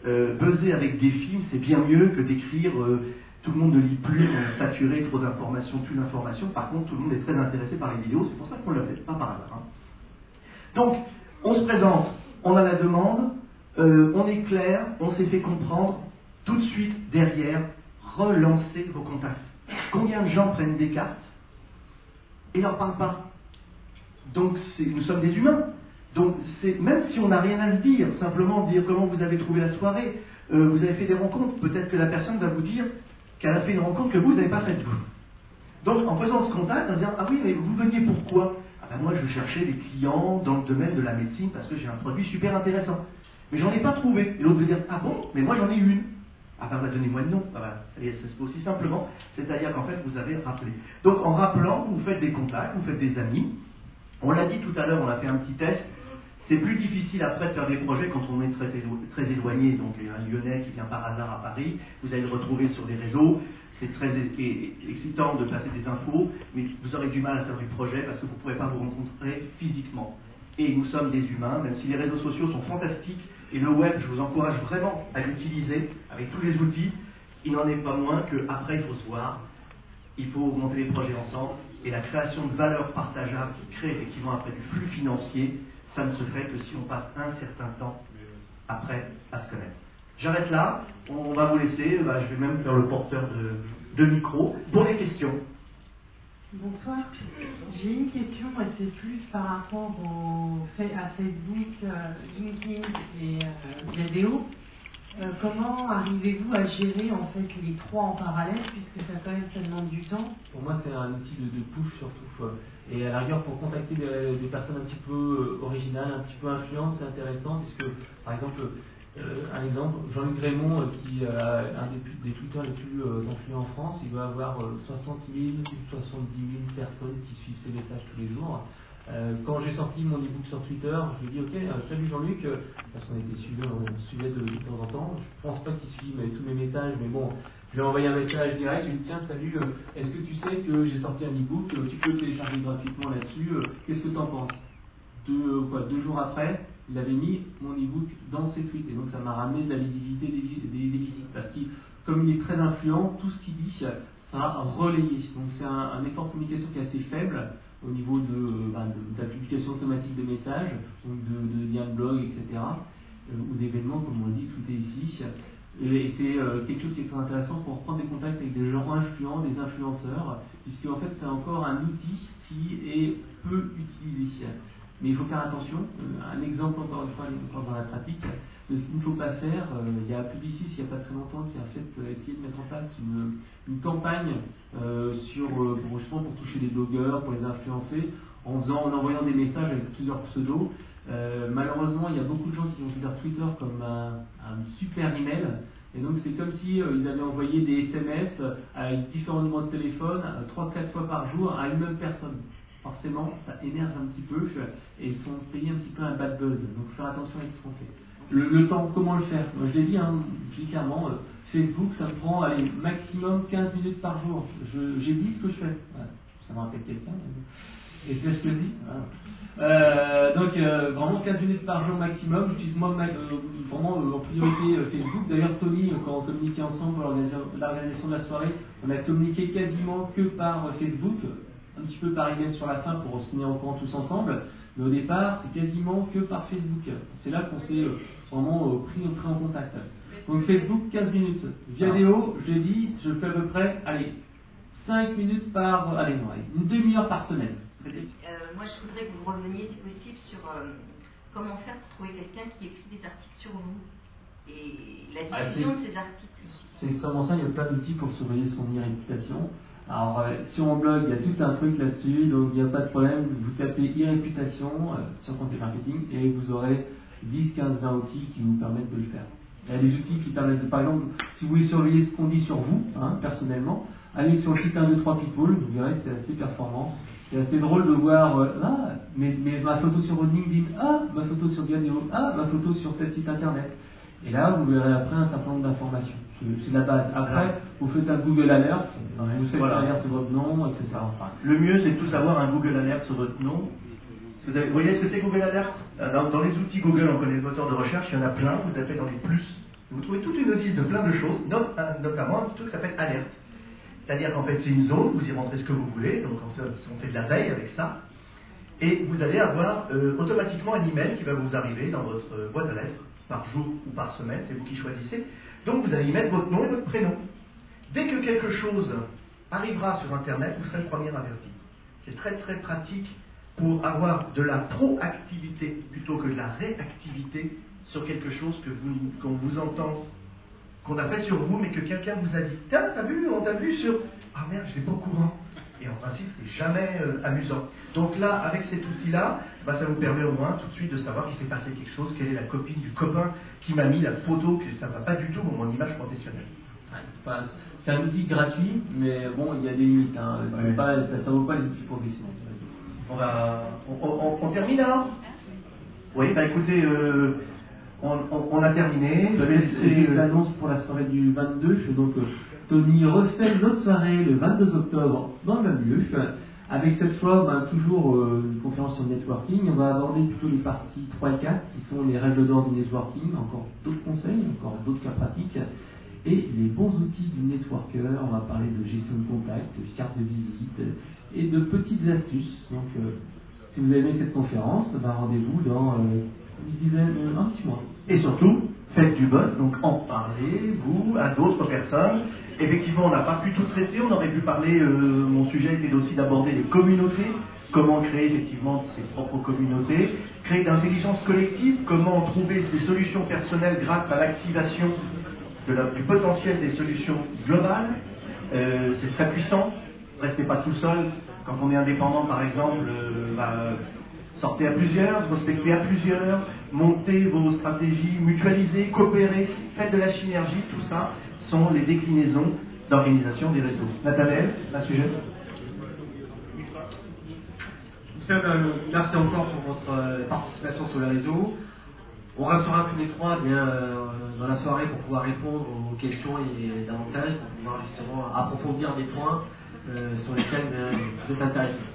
buzzer avec des films, c'est bien mieux que d'écrire tout le monde ne lit plus, on est saturé, trop d'informations, plus d'informations. Par contre, tout le monde est très intéressé par les vidéos, c'est pour ça qu'on l'a fait, pas par hasard. Hein. Donc, on se présente, on a la demande, on est clair, on s'est fait comprendre, tout de suite, derrière, relancez vos contacts. Combien de gens prennent des cartes et leur parlent pas? Donc, nous sommes des humains. Donc, même si on n'a rien à se dire, simplement dire comment vous avez trouvé la soirée, vous avez fait des rencontres, peut-être que la personne va vous dire qu'elle a fait une rencontre que vous n'avez pas faite vous. Donc, en faisant ce contact, en disant, ah oui, mais vous veniez pourquoi? Ah ben moi, je cherchais des clients dans le domaine de la médecine parce que j'ai un produit super intéressant. Mais j'en ai pas trouvé. Et l'autre veut dire, ah bon, mais moi j'en ai une. Ah ben, donnez-moi le nom. Ah ben, ça y est, c'est aussi simplement, c'est-à-dire qu'en fait, vous avez rappelé. Donc, en rappelant, vous faites des contacts, vous faites des amis. On l'a dit tout à l'heure, on a fait un petit test. C'est plus difficile après de faire des projets quand on est très éloigné. Donc, il y a un Lyonnais qui vient par hasard à Paris, vous allez le retrouver sur les réseaux. C'est très excitant de passer des infos, mais vous aurez du mal à faire du projet parce que vous ne pourrez pas vous rencontrer physiquement. Et nous sommes des humains, même si les réseaux sociaux sont fantastiques, et le web, je vous encourage vraiment à l'utiliser avec tous les outils, il n'en est pas moins qu'après, il faut se voir, il faut monter les projets ensemble, et la création de valeur partageable qui crée effectivement après du flux financier, ça ne se fait que si on passe un certain temps après à se connaître. J'arrête là, on va vous laisser, je vais même faire le porteur de micro pour les questions. Bonsoir, j'ai une question, et c'est plus par rapport à Facebook, LinkedIn et Viadeo. Comment arrivez-vous à gérer en fait les trois en parallèle, puisque ça demande du temps? Pour moi, c'est un outil de push surtout. Et à la rigueur, pour contacter des personnes un petit peu originales, un petit peu influentes, c'est intéressant, puisque, par exemple, un exemple, Jean-Luc Raymond, qui est un des tweeters les plus influents en France, il doit avoir 60 000 ou 70 000 personnes qui suivent ses messages tous les jours. Quand j'ai sorti mon e-book sur Twitter, je lui ai dit ok, salut Jean-Luc, parce qu'on était suivait de temps en temps. Je pense pas qu'il suive tous mes messages, mais bon, je lui ai envoyé un message direct, je lui ai dit tiens salut, est-ce que tu sais que j'ai sorti un e-book, tu peux le télécharger gratuitement là-dessus, qu'est-ce que tu en penses? 2 jours après, il avait mis mon e-book dans ses tweets, et donc ça m'a ramené de la visibilité des visites, parce que comme il est très influent, tout ce qu'il dit sera relayé. Donc c'est un effort de communication qui est assez faible au niveau de la publication automatique des messages, donc de liens de blog, etc., ou d'événements, comme on dit, tout est ici. Et c'est quelque chose qui est très intéressant pour prendre des contacts avec des gens influents, des influenceurs, puisque en fait c'est encore un outil qui est peu utilisé. Mais il faut faire attention. Un exemple, encore une fois, dans la pratique, de ce qu'il ne faut pas faire. Il y a Publicis, il n'y a pas très longtemps, qui a essayé de mettre en place une campagne pour toucher des blogueurs, pour les influencer, en envoyant des messages avec plusieurs pseudos. Malheureusement, il y a beaucoup de gens qui considèrent Twitter comme un super email. Et donc c'est comme si ils avaient envoyé des SMS avec différents numéros de téléphone 3-4 fois par jour à une même personne. Forcément, ça énerve un petit peu et ils sont payés un petit peu un bad buzz. Donc, il faut faire attention à ce qu'on fait. Le temps, comment le faire? Moi, je l'ai dit, je dis clairement, Facebook, ça me prend maximum 15 minutes par jour. J'ai dit ce que je fais. Voilà. Ça me rappelle quelqu'un. Et c'est ce que je dis. Voilà. Donc, vraiment 15 minutes par jour maximum. J'utilise moi vraiment en priorité Facebook. D'ailleurs, Tony, quand on communiquait ensemble pour l'organisation de la soirée, on a communiqué quasiment que par Facebook. Un petit peu par email sur la fin pour se tenir au courant tous ensemble, mais au départ c'est quasiment que par Facebook. C'est là qu'on s'est vraiment pris en contact. Donc Facebook 15 minutes. Viadeo, je l'ai dit, je fais à peu près 5 minutes une demi-heure par semaine. Moi je voudrais que vous reveniez si possible sur comment faire pour trouver quelqu'un qui écrit des articles sur vous. et la diffusion de ces articles. C'est extrêmement simple, il y a plein d'outils pour surveiller son e-réputation. Alors, sur mon blog, il y a tout un truc là-dessus, donc il n'y a pas de problème. Vous tapez e-réputation sur Conseil Marketing et vous aurez 10, 15, 20 outils qui vous permettent de le faire. Il y a des outils qui permettent de, par exemple, si vous voulez surveiller ce qu'on dit sur vous, personnellement, allez sur le site 1, 2, 3 People, vous verrez c'est assez performant. C'est assez drôle de voir, mais ma photo sur LinkedIn, ma photo sur Viadeo, ma photo sur tel site internet. Et là, vous verrez après un certain nombre d'informations. C'est la base. Après, vous faites un Google Alert, vous faites une alerte sur votre nom, etc. Enfin, le mieux, c'est de tous avoir un Google Alert sur votre nom. Vous voyez ce que c'est Google Alert? Dans les outils Google, on connaît le moteur de recherche, il y en a plein, vous tapez dans les plus. Vous trouvez toute une liste de plein de choses, notamment un petit truc qui s'appelle Alerte. C'est-à-dire qu'en fait, c'est une zone, vous y rentrez ce que vous voulez, donc en fait, on fait de la veille avec ça, et vous allez avoir automatiquement un email qui va vous arriver dans votre boîte à lettres, par jour ou par semaine, c'est vous qui choisissez. Donc vous allez y mettre votre nom et votre prénom. Dès que quelque chose arrivera sur Internet, vous serez le premier averti. C'est très très pratique pour avoir de la proactivité plutôt que de la réactivité sur quelque chose qu'on vous entend, qu'on a fait sur vous, mais que quelqu'un vous a dit « Tiens, t'as vu, on t'a vu sur... Ah merde, je n'étais pas au courant ». Et en principe, c'est jamais amusant. Donc là, avec cet outil-là, ça vous permet au moins tout de suite de savoir qu'il s'est passé quelque chose, quelle est la copine du copain qui m'a mis la photo, que ça ne va pas du tout pour mon image professionnelle. C'est un outil gratuit, mais bon, il y a des limites. Ça ne vaut pas les outils professionnels. On termine alors? Oui, écoutez, on a terminé. C'est juste l'annonce pour la soirée du 22. Donc, Tony refait une autre soirée le 22 octobre dans le même lieu. Avec cette fois, toujours une conférence sur le networking. On va aborder plutôt les parties 3 et 4, qui sont les règles d'or du networking, encore d'autres conseils, encore d'autres cas pratiques, et les bons outils du networker. On va parler de gestion de contact, de carte de visite, et de petites astuces. Donc, si vous avez aimé cette conférence, rendez-vous dans un petit mois. Et surtout, faites du buzz, donc en parlez, vous, à d'autres personnes. Effectivement, on n'a pas pu tout traiter, on aurait pu parler, mon sujet était aussi d'aborder les communautés, comment créer effectivement ses propres communautés, créer de l'intelligence collective, comment trouver ses solutions personnelles grâce à l'activation du potentiel des solutions globales. C'est très puissant, restez pas tout seul. Quand on est indépendant, par exemple, sortez à plusieurs, prospectez à plusieurs, montez vos stratégies, mutualisez, coopérez, faites de la synergie, tout ça sont les déclinaisons d'organisation des réseaux. Nathanaël, un sujet? Merci encore pour votre participation sur le réseau. On restera tous les trois dans la soirée pour pouvoir répondre aux questions et davantage, pour pouvoir justement approfondir des points sur lesquels vous êtes intéressés.